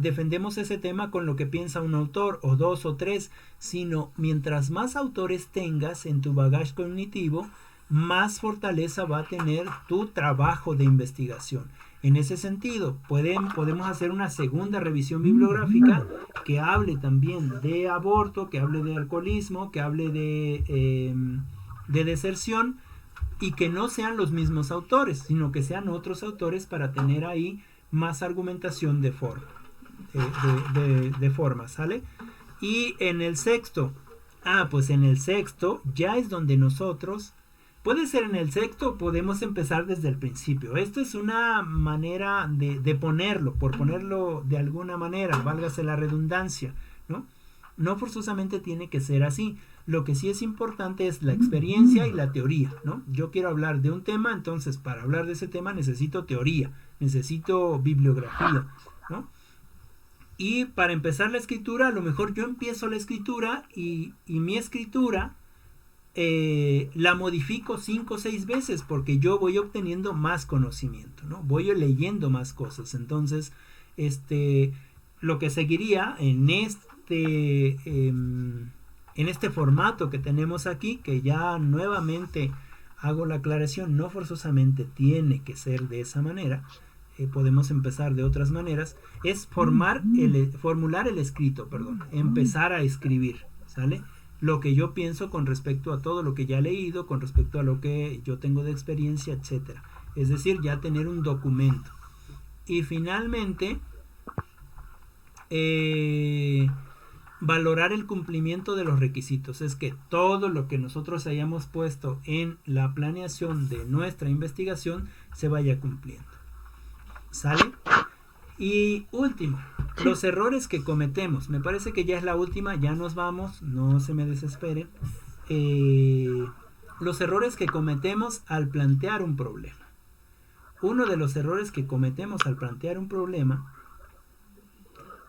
defendemos ese tema con lo que piensa un autor o dos o tres, sino mientras más autores tengas en tu bagaje cognitivo, más fortaleza va a tener tu trabajo de investigación. En ese sentido, podemos hacer una segunda revisión bibliográfica que hable también de aborto, que hable de alcoholismo, que hable de deserción, y que no sean los mismos autores, sino que sean otros autores para tener ahí más argumentación de forma, ¿sale? Y en el sexto, pues en el sexto ya es donde nosotros, puede ser en el sexto, podemos empezar desde el principio. Esto es una manera de ponerlo, por ponerlo de alguna manera, válgase la redundancia, ¿no? No forzosamente tiene que ser así. Lo que sí es importante es la experiencia y la teoría, ¿no? Yo quiero hablar de un tema, entonces para hablar de ese tema necesito teoría, necesito bibliografía, ¿no? Y para empezar la escritura, a lo mejor yo empiezo la escritura y mi escritura la modifico 5 o 6 veces porque yo voy obteniendo más conocimiento, ¿no? Voy leyendo más cosas. Entonces, lo que seguiría en este formato que tenemos aquí, que ya nuevamente hago la aclaración, no forzosamente tiene que ser de esa manera, podemos empezar de otras maneras, es formular el escrito, empezar a escribir, ¿sale? Lo que yo pienso con respecto a todo lo que ya he leído, con respecto a lo que yo tengo de experiencia, etcétera. Es decir, ya tener un documento. Y finalmente, valorar el cumplimiento de los requisitos. Es que todo lo que nosotros hayamos puesto en la planeación de nuestra investigación se vaya cumpliendo. ¿Sale? Y último, los errores que cometemos. Me parece que ya es la última, ya nos vamos, no se me desesperen. Los errores que cometemos al plantear un problema. uno de los errores que cometemos al plantear un problema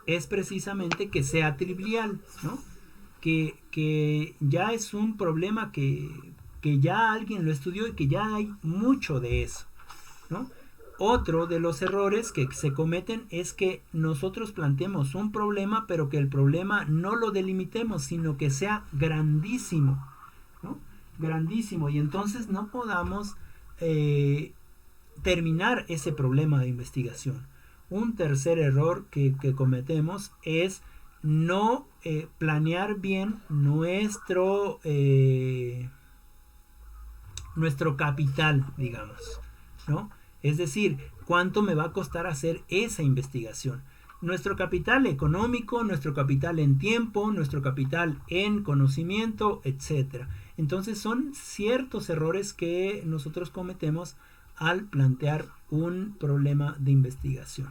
es precisamente que sea trivial, ¿no? Que ya es un problema que ya alguien lo estudió y que ya hay mucho de eso, ¿no? Otro de los errores que se cometen es que nosotros planteemos un problema, pero que el problema no lo delimitemos, sino que sea grandísimo, ¿no? Grandísimo, y entonces no podamos terminar ese problema de investigación. Un tercer error que cometemos es no planear bien nuestro capital, digamos, ¿no? Es decir, cuánto me va a costar hacer esa investigación. Nuestro capital económico, nuestro capital en tiempo, nuestro capital en conocimiento, etcétera. Entonces son ciertos errores que nosotros cometemos al plantear un problema de investigación.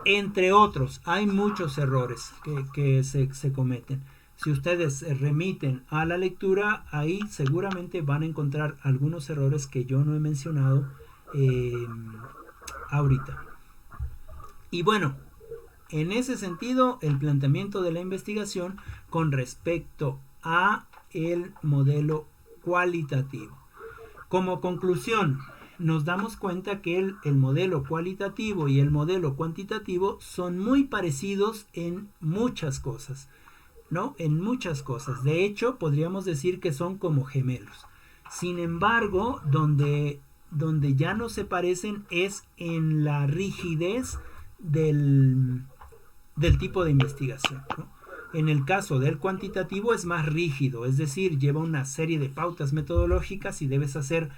Entre otros, hay muchos errores que se cometen. Si ustedes remiten a la lectura, ahí seguramente van a encontrar algunos errores que yo no he mencionado ahorita. Y bueno, en ese sentido, el planteamiento de la investigación con respecto a el modelo cualitativo. Como conclusión, nos damos cuenta que el modelo cualitativo y el modelo cuantitativo son muy parecidos en muchas cosas, ¿no? En muchas cosas. De hecho, podríamos decir que son como gemelos. Sin embargo, donde ya no se parecen es en la rigidez del tipo de investigación, ¿no? En el caso del cuantitativo es más rígido, es decir, lleva una serie de pautas metodológicas y debes hacer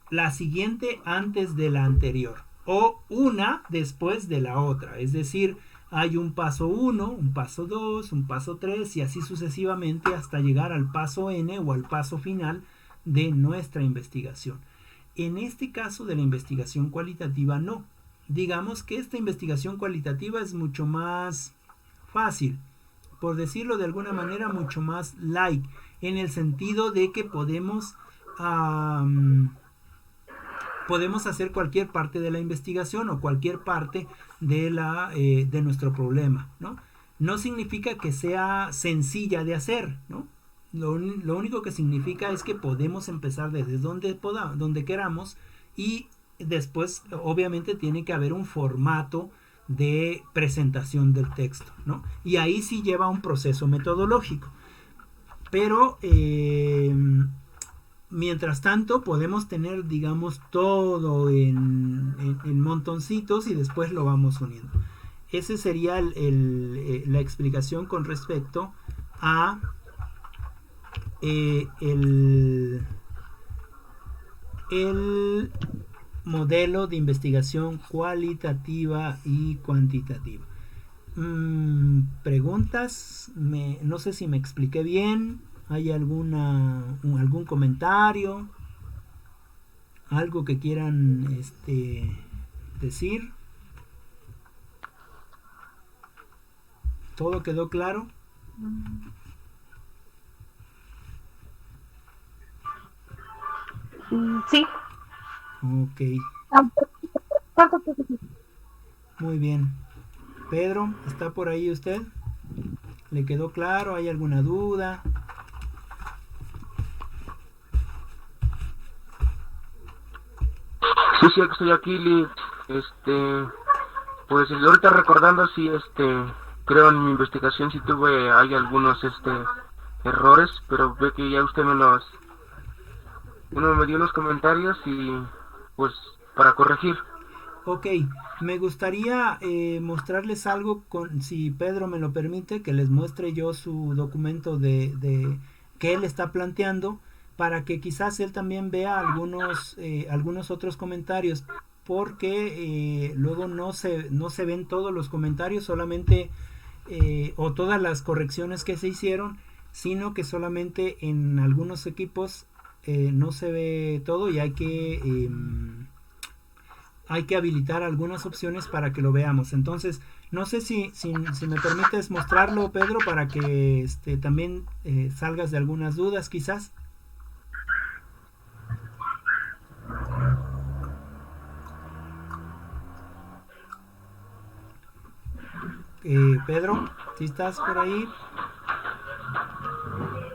la siguiente antes de la anterior o una después de la otra, es decir, hay un paso 1, un paso 2, un paso 3 y así sucesivamente hasta llegar al paso N o al paso final de nuestra investigación. En este caso de la investigación cualitativa no. Digamos que esta investigación cualitativa es mucho más fácil, por decirlo de alguna manera, mucho más light, en el sentido de que podemos hacer cualquier parte de la investigación o cualquier parte de nuestro problema, ¿no? No significa que sea sencilla de hacer, ¿no? Lo único que significa es que podemos empezar desde donde queramos y después obviamente tiene que haber un formato de presentación del texto, ¿no? Y ahí sí lleva un proceso metodológico. Pero mientras tanto podemos tener, digamos, todo en montoncitos y después lo vamos uniendo. Esa sería la explicación con respecto a el modelo de investigación cualitativa y cuantitativa. ¿Preguntas? No sé si me expliqué bien. ¿Hay algún comentario? ¿Algo que quieran decir? ¿Todo quedó claro? Sí. Ok. Muy bien. Pedro, ¿está por ahí usted? ¿Le quedó claro? ¿Hay alguna duda? Sí, estoy aquí, Liz. Pues ahorita recordando si creo en mi investigación si hay algunos errores, pero ve que ya usted me dio los comentarios y pues para corregir. Ok, me gustaría mostrarles algo, si Pedro me lo permite, que les muestre yo su documento de que él está planteando, para que quizás él también vea algunos otros comentarios, porque luego no se ven todos los comentarios, solamente o todas las correcciones que se hicieron, sino que solamente en algunos equipos no se ve todo y hay que habilitar algunas opciones para que lo veamos. Entonces, no sé si me permites mostrarlo, Pedro, para que también salgas de algunas dudas, quizás. Pedro, si estás por ahí,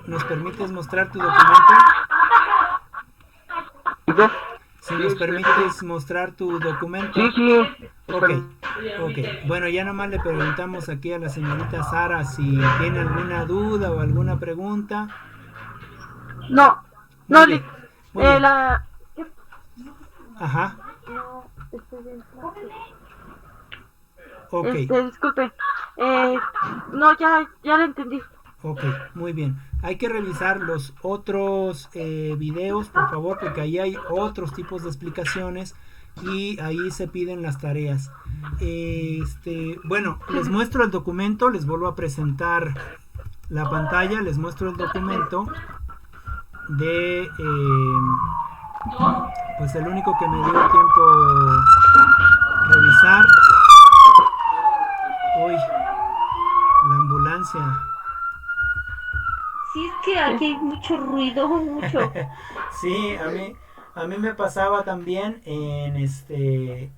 ¿nos permites mostrar tu documento? Si nos permites mostrar tu documento. Sí. Ok. Bueno, ya nomás le preguntamos aquí a la señorita Sara si tiene alguna duda o alguna pregunta. No, Muy bien, muy bien. la... Ajá. Ok. Disculpe. No, ya lo entendí. Ok, muy bien. Hay que revisar los otros videos, por favor, porque ahí hay otros tipos de explicaciones y ahí se piden las tareas. Bueno, les muestro el documento, les vuelvo a presentar la pantalla, les muestro el documento de, pues el único que me dio tiempo revisar. Uy, la ambulancia. Sí, es que aquí hay mucho ruido, mucho. Sí, a mí me pasaba también en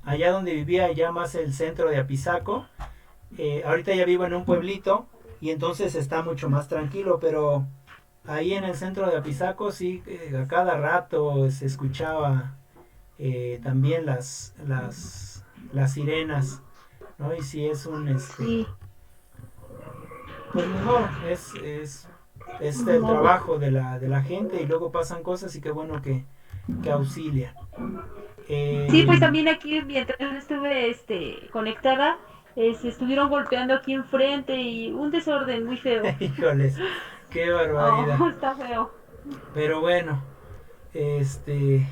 allá donde vivía, ya más el centro de Apizaco. Ahorita ya vivo en un pueblito y entonces está mucho más tranquilo, pero ahí en el centro de Apizaco sí, a cada rato se escuchaba también las sirenas, ¿no? Y sí es un Sí. pues mejor, es el trabajo de la gente y luego pasan cosas y qué bueno que auxilia. Sí, pues también aquí mientras estuve conectada, se estuvieron golpeando aquí enfrente y un desorden muy feo. Híjoles, qué barbaridad. Oh, está feo. Pero bueno, ¿qué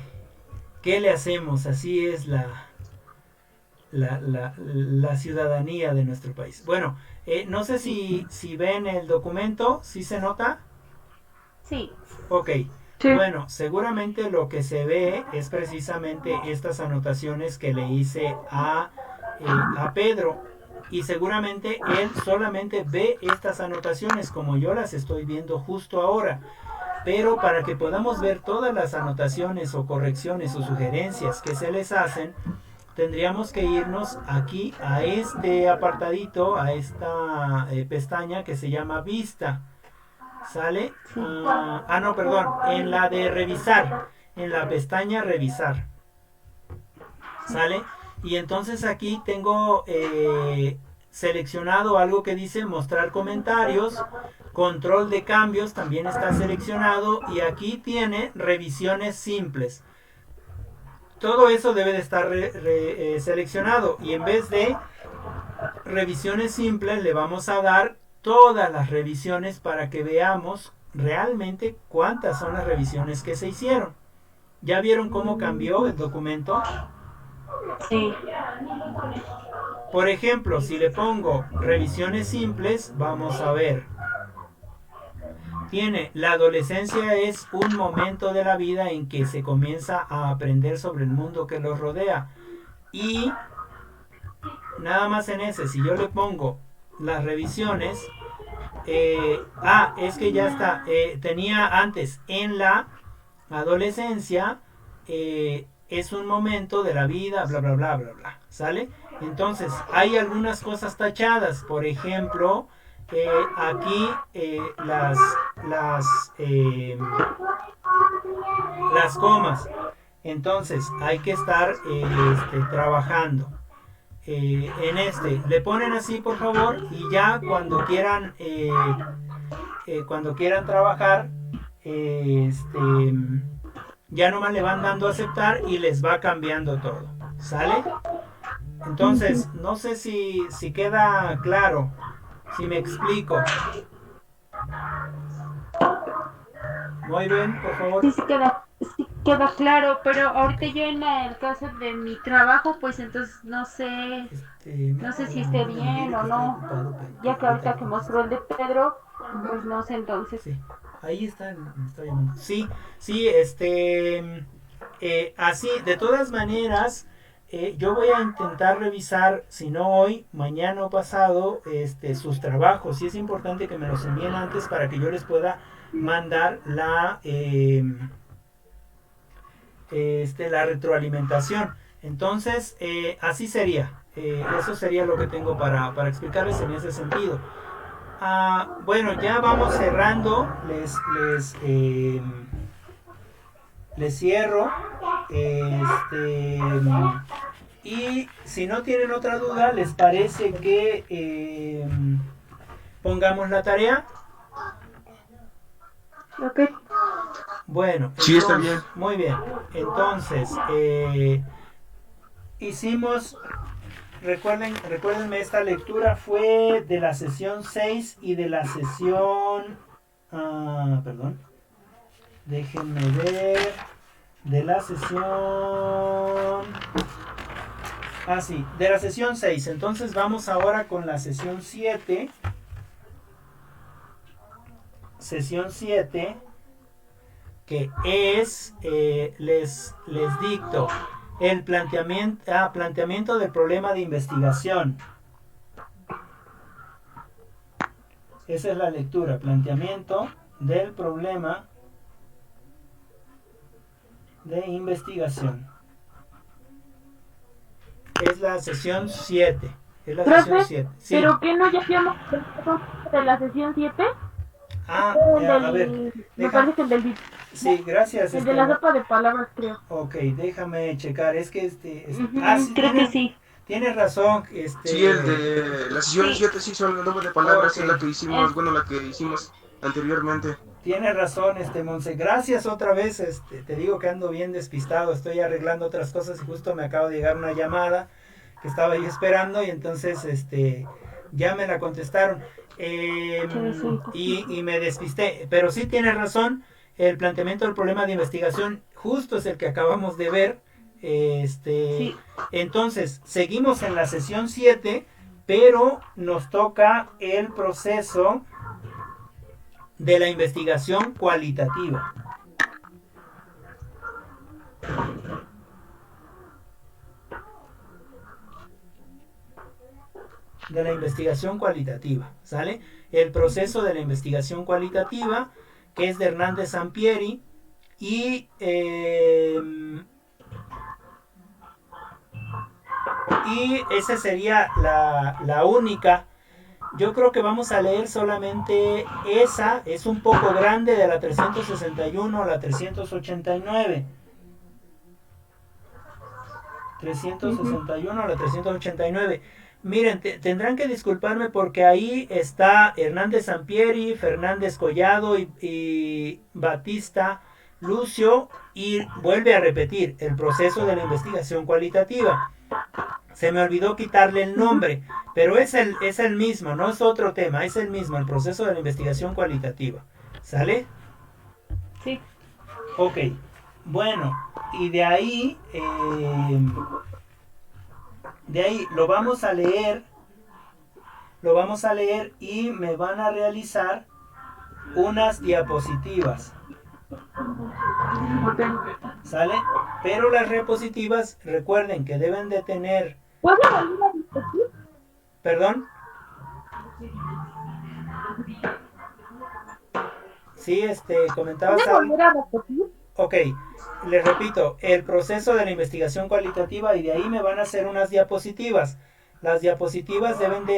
le hacemos? Así es la ciudadanía de nuestro país. Bueno, no sé si ven el documento, ¿sí se nota? Sí. Ok. Sí. Bueno, seguramente lo que se ve es precisamente estas anotaciones que le hice a Pedro. Y seguramente él solamente ve estas anotaciones como yo las estoy viendo justo ahora. Pero para que podamos ver todas las anotaciones o correcciones o sugerencias que se les hacen, tendríamos que irnos aquí a este apartadito, a esta pestaña que se llama Vista. ¿Sale? No, perdón, en la de revisar, en la pestaña revisar. ¿Sale? Y entonces aquí tengo seleccionado algo que dice mostrar comentarios, control de cambios también está seleccionado y aquí tiene revisiones simples. Todo eso debe de estar seleccionado y en vez de revisiones simples le vamos a dar todas las revisiones para que veamos realmente cuántas son las revisiones que se hicieron. ¿Ya vieron cómo cambió el documento? Sí. Por ejemplo, si le pongo revisiones simples, vamos a ver. Tiene, la adolescencia es un momento de la vida en que se comienza a aprender sobre el mundo que los rodea. Y nada más en ese, si yo le pongo las revisiones, es que ya está, tenía antes en la adolescencia, es un momento de la vida, bla, bla, bla, bla, bla, ¿sale? Entonces, hay algunas cosas tachadas, por ejemplo, aquí las comas, entonces hay que estar trabajando. En le ponen así por favor y ya cuando quieran trabajar ya nomás le van dando a aceptar y les va cambiando todo, ¿sale? Entonces no sé si queda claro, si me explico. Muy bien, por favor. Sí queda claro, pero ahorita yo en el caso de mi trabajo, pues entonces no sé si esté bien o no, ya que ahorita que mostró el de Pedro, pues no sé entonces. Sí, ahí está, me está llamando. Sí, así, de todas maneras, yo voy a intentar revisar, si no hoy, mañana o pasado, sus trabajos. Y es importante que me los envíen antes para que yo les pueda mandar la retroalimentación. Entonces, así sería. Eso sería lo que tengo para explicarles en ese sentido. Bueno, ya vamos cerrando. Les cierro. Y si no tienen otra duda, ¿les parece que pongamos la tarea? Ok. Bueno, sí, está bien. Muy bien. Entonces, hicimos, recuérdenme, esta lectura fue de la sesión 6 y de la sesión, perdón, déjenme ver, de la sesión, sí, de la sesión 6. Entonces vamos ahora con la sesión 7. Sesión 7, que es, les dicto el planteamiento del problema de investigación. Esa es la lectura, planteamiento del problema de investigación. Es la sesión 7. Es la Profe, sesión 7. Sí. ¿pero qué no ya habíamos de la sesión 7? A ver, me parece que el del sí, gracias. el de la sopa de palabras, creo. Ok, déjame checar. Es que sí, creo que sí. Tienes razón. Sí, el de la sesión 7 sí son la sopa de palabras, okay. Es la que hicimos, la que hicimos anteriormente. Tienes razón, Monse. Gracias otra vez. Te digo que ando bien despistado. Estoy arreglando otras cosas y justo me acaba de llegar una llamada que estaba ahí esperando y entonces ya me la contestaron. Y me despisté. Pero sí tienes razón. El planteamiento del problema de investigación justo es el que acabamos de ver. Sí. Entonces, seguimos en la sesión 7, pero nos toca el proceso de la investigación cualitativa. De la investigación cualitativa, ¿sale? El proceso de la investigación cualitativa, que es de Hernández Sampieri, y esa sería la única. Yo creo que vamos a leer solamente esa, es un poco grande, de la 361 a la 389. 361 a la 389. Miren, tendrán que disculparme porque ahí está Hernández Sampieri, Fernández Collado y Batista Lucio, y vuelve a repetir el proceso de la investigación cualitativa. Se me olvidó quitarle el nombre, pero es el mismo, no es otro tema, es el mismo, el proceso de la investigación cualitativa. ¿Sale? Sí. Ok, bueno, y de ahí lo vamos a leer y me van a realizar unas diapositivas. ¿Sale? Pero las diapositivas, recuerden que deben de tener... ¿Puedo volver a discutir? ¿Perdón? Sí, comentabas ¿Puedo volver a repetir? Ok, les repito, el proceso de la investigación cualitativa, y de ahí me van a hacer unas diapositivas. Las diapositivas deben de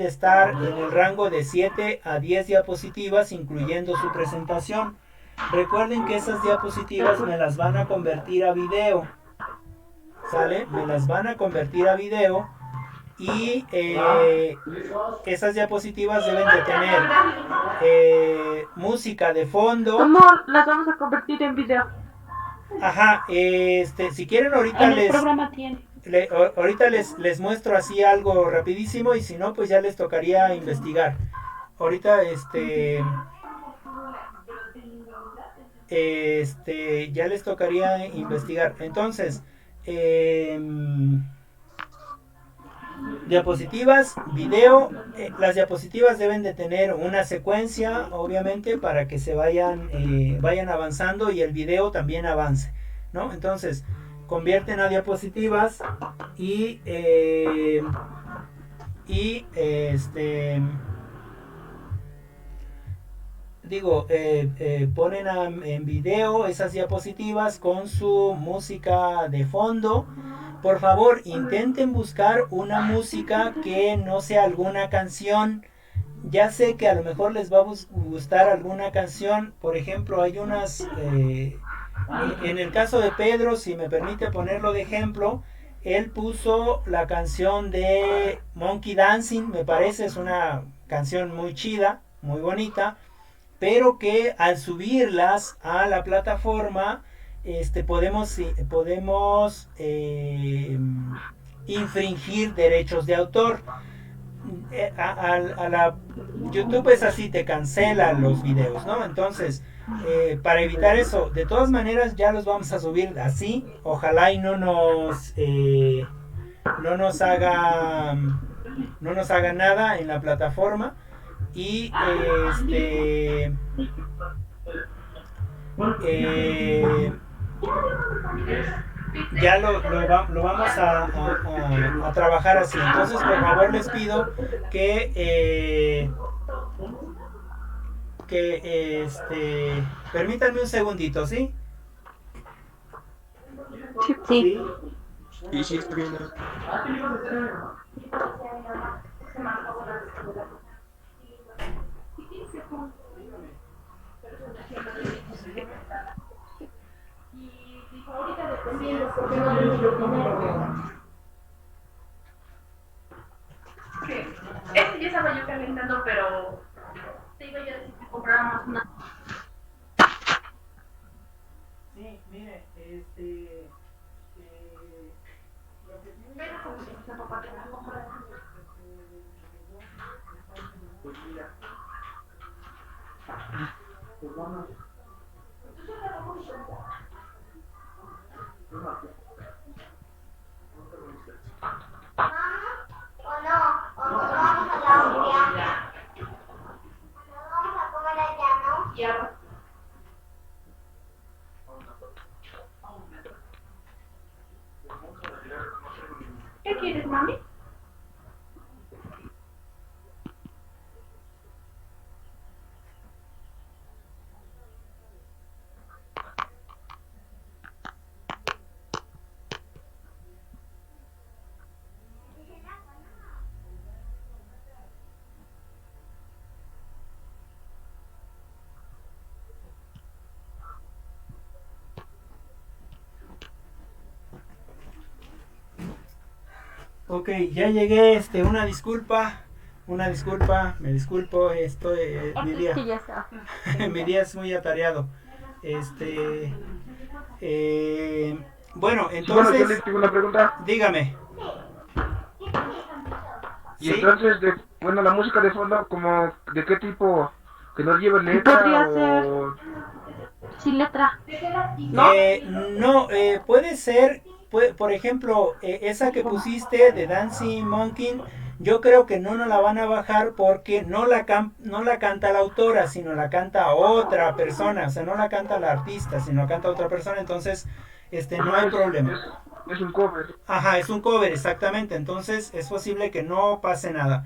estar en el rango de 7 a 10 diapositivas, incluyendo su presentación. Recuerden que esas diapositivas me las van a convertir a video. ¿Sale? Me las van a convertir a video. Y esas diapositivas deben de tener música de fondo. ¿Cómo las vamos a convertir en video? Ajá, si quieren ahorita el programa tiene. Ahorita les muestro así algo rapidísimo, y si no, pues ya les tocaría investigar. Ahorita ya les tocaría investigar. Entonces, diapositivas, video. Las diapositivas deben de tener una secuencia, obviamente, para que se vayan avanzando, y el video también avance, ¿no? Entonces, convierten a diapositivas y ponen en video esas diapositivas con su música de fondo. por favor, intenten buscar una música que no sea alguna canción. Ya sé que a lo mejor les va a gustar alguna canción. Por ejemplo, hay unas... en el caso de Pedro, si me permite ponerlo de ejemplo, él puso la canción de Monkey Dancing. Me parece, es una canción muy chida, muy bonita, pero que al subirlas a la plataforma podemos infringir derechos de autor. A la YouTube es así, te cancela los videos, ¿no? Entonces, para evitar eso, de todas maneras ya los vamos a subir así. Ojalá y no nos haga nada en la plataforma. Y ya lo vamos a trabajar así. Entonces, por favor, les pido que permítanme un segundito, ¿sí? Sí. Y sí, está bien. Este ya estaba yo calentando, pero te iba yo a decir que compráramos una. Sí, mire, ¿Qué quieres, mami? ok, ya llegué, una disculpa, me disculpo, mi Es día, que ya está. mi día es muy atareado. Bueno, Bueno, yo entonces, les tengo una pregunta. dígame. Y ¿Sí? entonces, bueno, la música de fondo, como, ¿de qué tipo? ¿Que no lleve letra Podría o...? ser sin letra. ¿No? No, puede ser, por ejemplo, esa que pusiste de Dancing Monkey, yo creo que no nos la van a bajar porque no la canta la autora, sino la canta otra persona, o sea, no la canta la artista, sino la canta otra persona, entonces, no hay problema. Es un cover. Ajá, es un cover, exactamente, entonces es posible que no pase nada.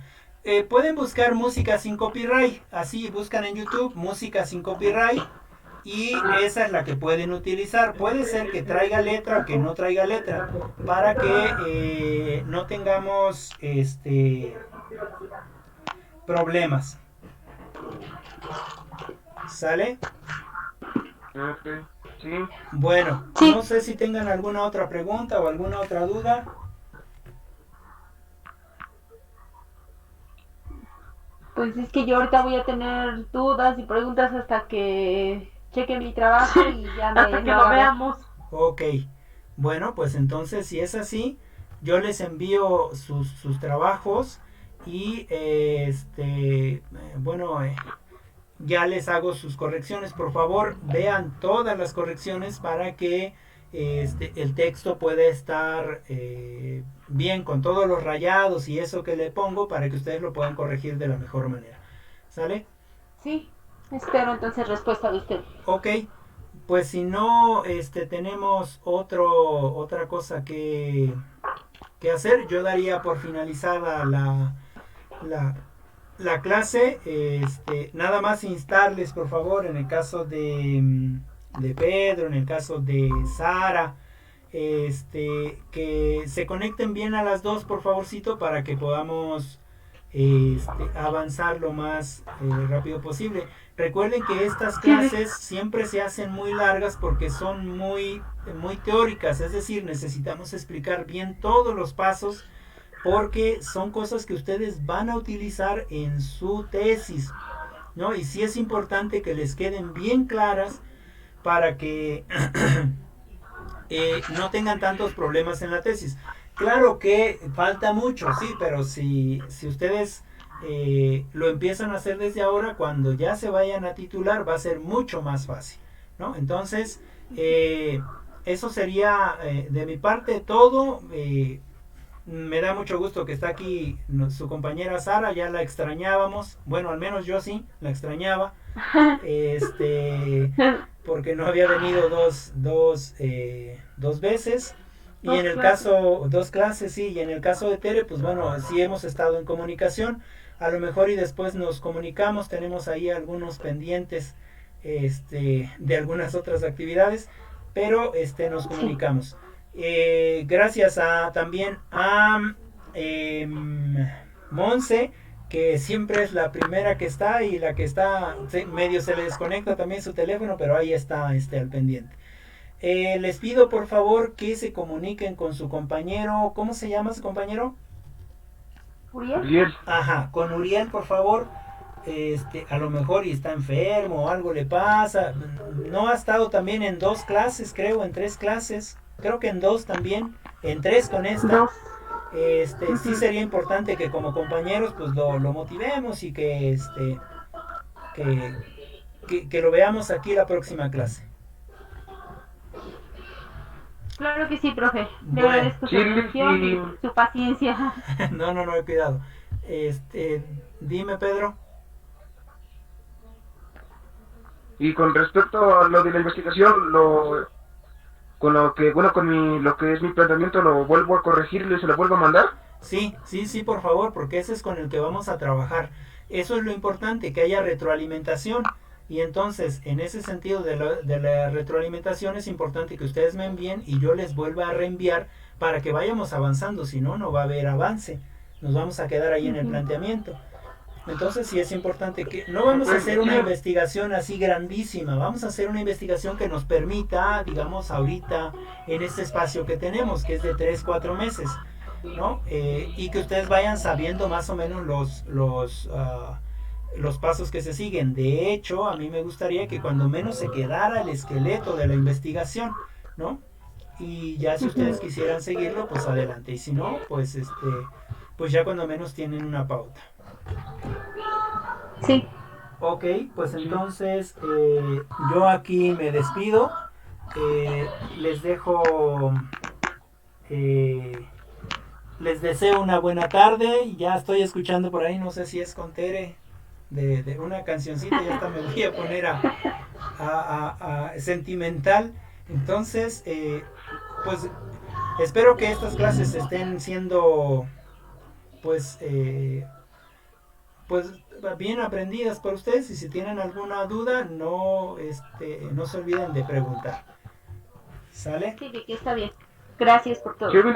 Pueden buscar música sin copyright, así buscan en YouTube música sin copyright y esa es la que pueden utilizar. Puede ser que traiga letra o que no traiga letra para que no tengamos problemas. ¿Sale? Ok, sí. Bueno, Sí. no sé si tengan alguna otra pregunta o alguna otra duda. Pues es que yo ahorita voy a tener dudas y preguntas hasta que cheque mi trabajo y ya me Hasta que lo haga ver. veamos. Ok, bueno, pues entonces si es así, yo les envío sus trabajos y bueno, ya les hago sus correcciones. Por favor, vean todas las correcciones para que el texto pueda estar bien con todos los rayados y eso que le pongo para que ustedes lo puedan corregir de la mejor manera. ¿Sale? Sí, espero entonces respuesta de usted. Ok, pues si no tenemos otra cosa que hacer, yo daría por finalizada la clase. Nada más instarles, por favor, en el caso de Pedro, en el caso de Sara, que se conecten bien a las dos, por favorcito, para que podamos avanzar lo más rápido posible. Recuerden que estas clases siempre se hacen muy largas porque son muy teóricas, es decir, necesitamos explicar bien todos los pasos porque son cosas que ustedes van a utilizar en su tesis, ¿no? Y sí es importante que les queden bien claras para que no tengan tantos problemas en la tesis. Claro que falta mucho, sí, pero si ustedes lo empiezan a hacer desde ahora, cuando ya se vayan a titular va a ser mucho más fácil, ¿no? Entonces, eso sería de mi parte todo. Me da mucho gusto que está aquí su compañera Sara, ya la extrañábamos, bueno, al menos yo sí, la extrañaba, porque no había venido dos veces. Y en el caso, 2 clases, sí, y en el caso de Tere, pues bueno, sí hemos estado en comunicación, a lo mejor y después nos comunicamos, tenemos ahí algunos pendientes de algunas otras actividades, pero nos comunicamos. Gracias también a Monse, que siempre es la primera que está y la que está, medio se le desconecta también su teléfono, pero ahí está al pendiente. Les pido por favor que se comuniquen con su compañero. ¿Cómo se llama su compañero? Uriel. Ajá, con Uriel, por favor. A lo mejor y está enfermo o algo le pasa. No ha estado también en 2 clases, creo, en 3 clases. Creo que en 2 también, en 3 con esta. Sí sería importante que como compañeros pues lo motivemos y que lo veamos aquí la próxima clase. Claro que sí, profe. Le Bueno. agradezco su atención y su paciencia. No, cuidado. Dime, Pedro. Y con respecto a lo de la investigación, con lo que es mi planteamiento, lo vuelvo a corregir y se lo vuelvo a mandar. Sí, por favor, porque ese es con el que vamos a trabajar. Eso es lo importante, que haya retroalimentación. Y entonces, en ese sentido de la retroalimentación, es importante que ustedes me envíen y yo les vuelva a reenviar para que vayamos avanzando. Si no, no va a haber avance. Nos vamos a quedar ahí en el planteamiento. Entonces sí es importante que no vamos a hacer una investigación así grandísima, vamos a hacer una investigación que nos permita, digamos, ahorita en este espacio que tenemos, que es de 3-4 meses, ¿no? Y que ustedes vayan sabiendo más o menos los pasos que se siguen. De hecho, a mí me gustaría que cuando menos se quedara el esqueleto de la investigación, ¿no? Y ya si ustedes quisieran seguirlo, pues adelante. Y si no, pues pues ya cuando menos tienen una pauta. Sí. Ok, pues entonces yo aquí me despido. Les dejo. Les deseo una buena tarde. Ya estoy escuchando por ahí, no sé si es con Tere, de una cancioncita. Ya hasta me voy a poner a sentimental. Entonces, pues espero que estas clases estén siendo pues bien aprendidas por ustedes, y si tienen alguna duda no se olviden de preguntar. ¿Sale? Sí, que está bien. Gracias por todo. Yo me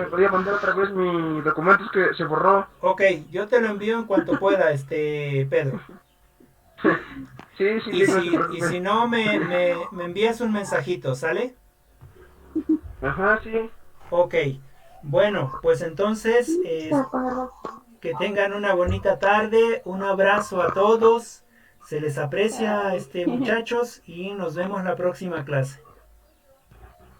podía mandar otra vez mi documento, es que se borró. Ok, yo te lo envío en cuanto pueda, Pedro. Sí, y si no me envías un mensajito, ¿sale? Ajá, sí. Ok, bueno, pues entonces que tengan una bonita tarde, un abrazo a todos, se les aprecia, muchachos, y nos vemos la próxima clase.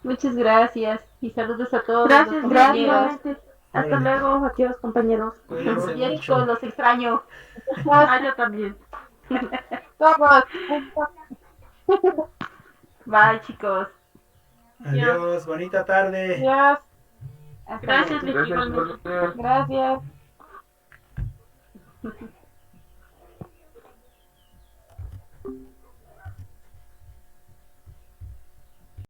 Muchas gracias y saludos a todos. Gracias. Hasta luego, adiós compañeros. Cuídense Y mucho. los extraño. Yo también. Bye, chicos. Adiós, bonita tarde. Adiós. Gracias, Gracias. Gracias.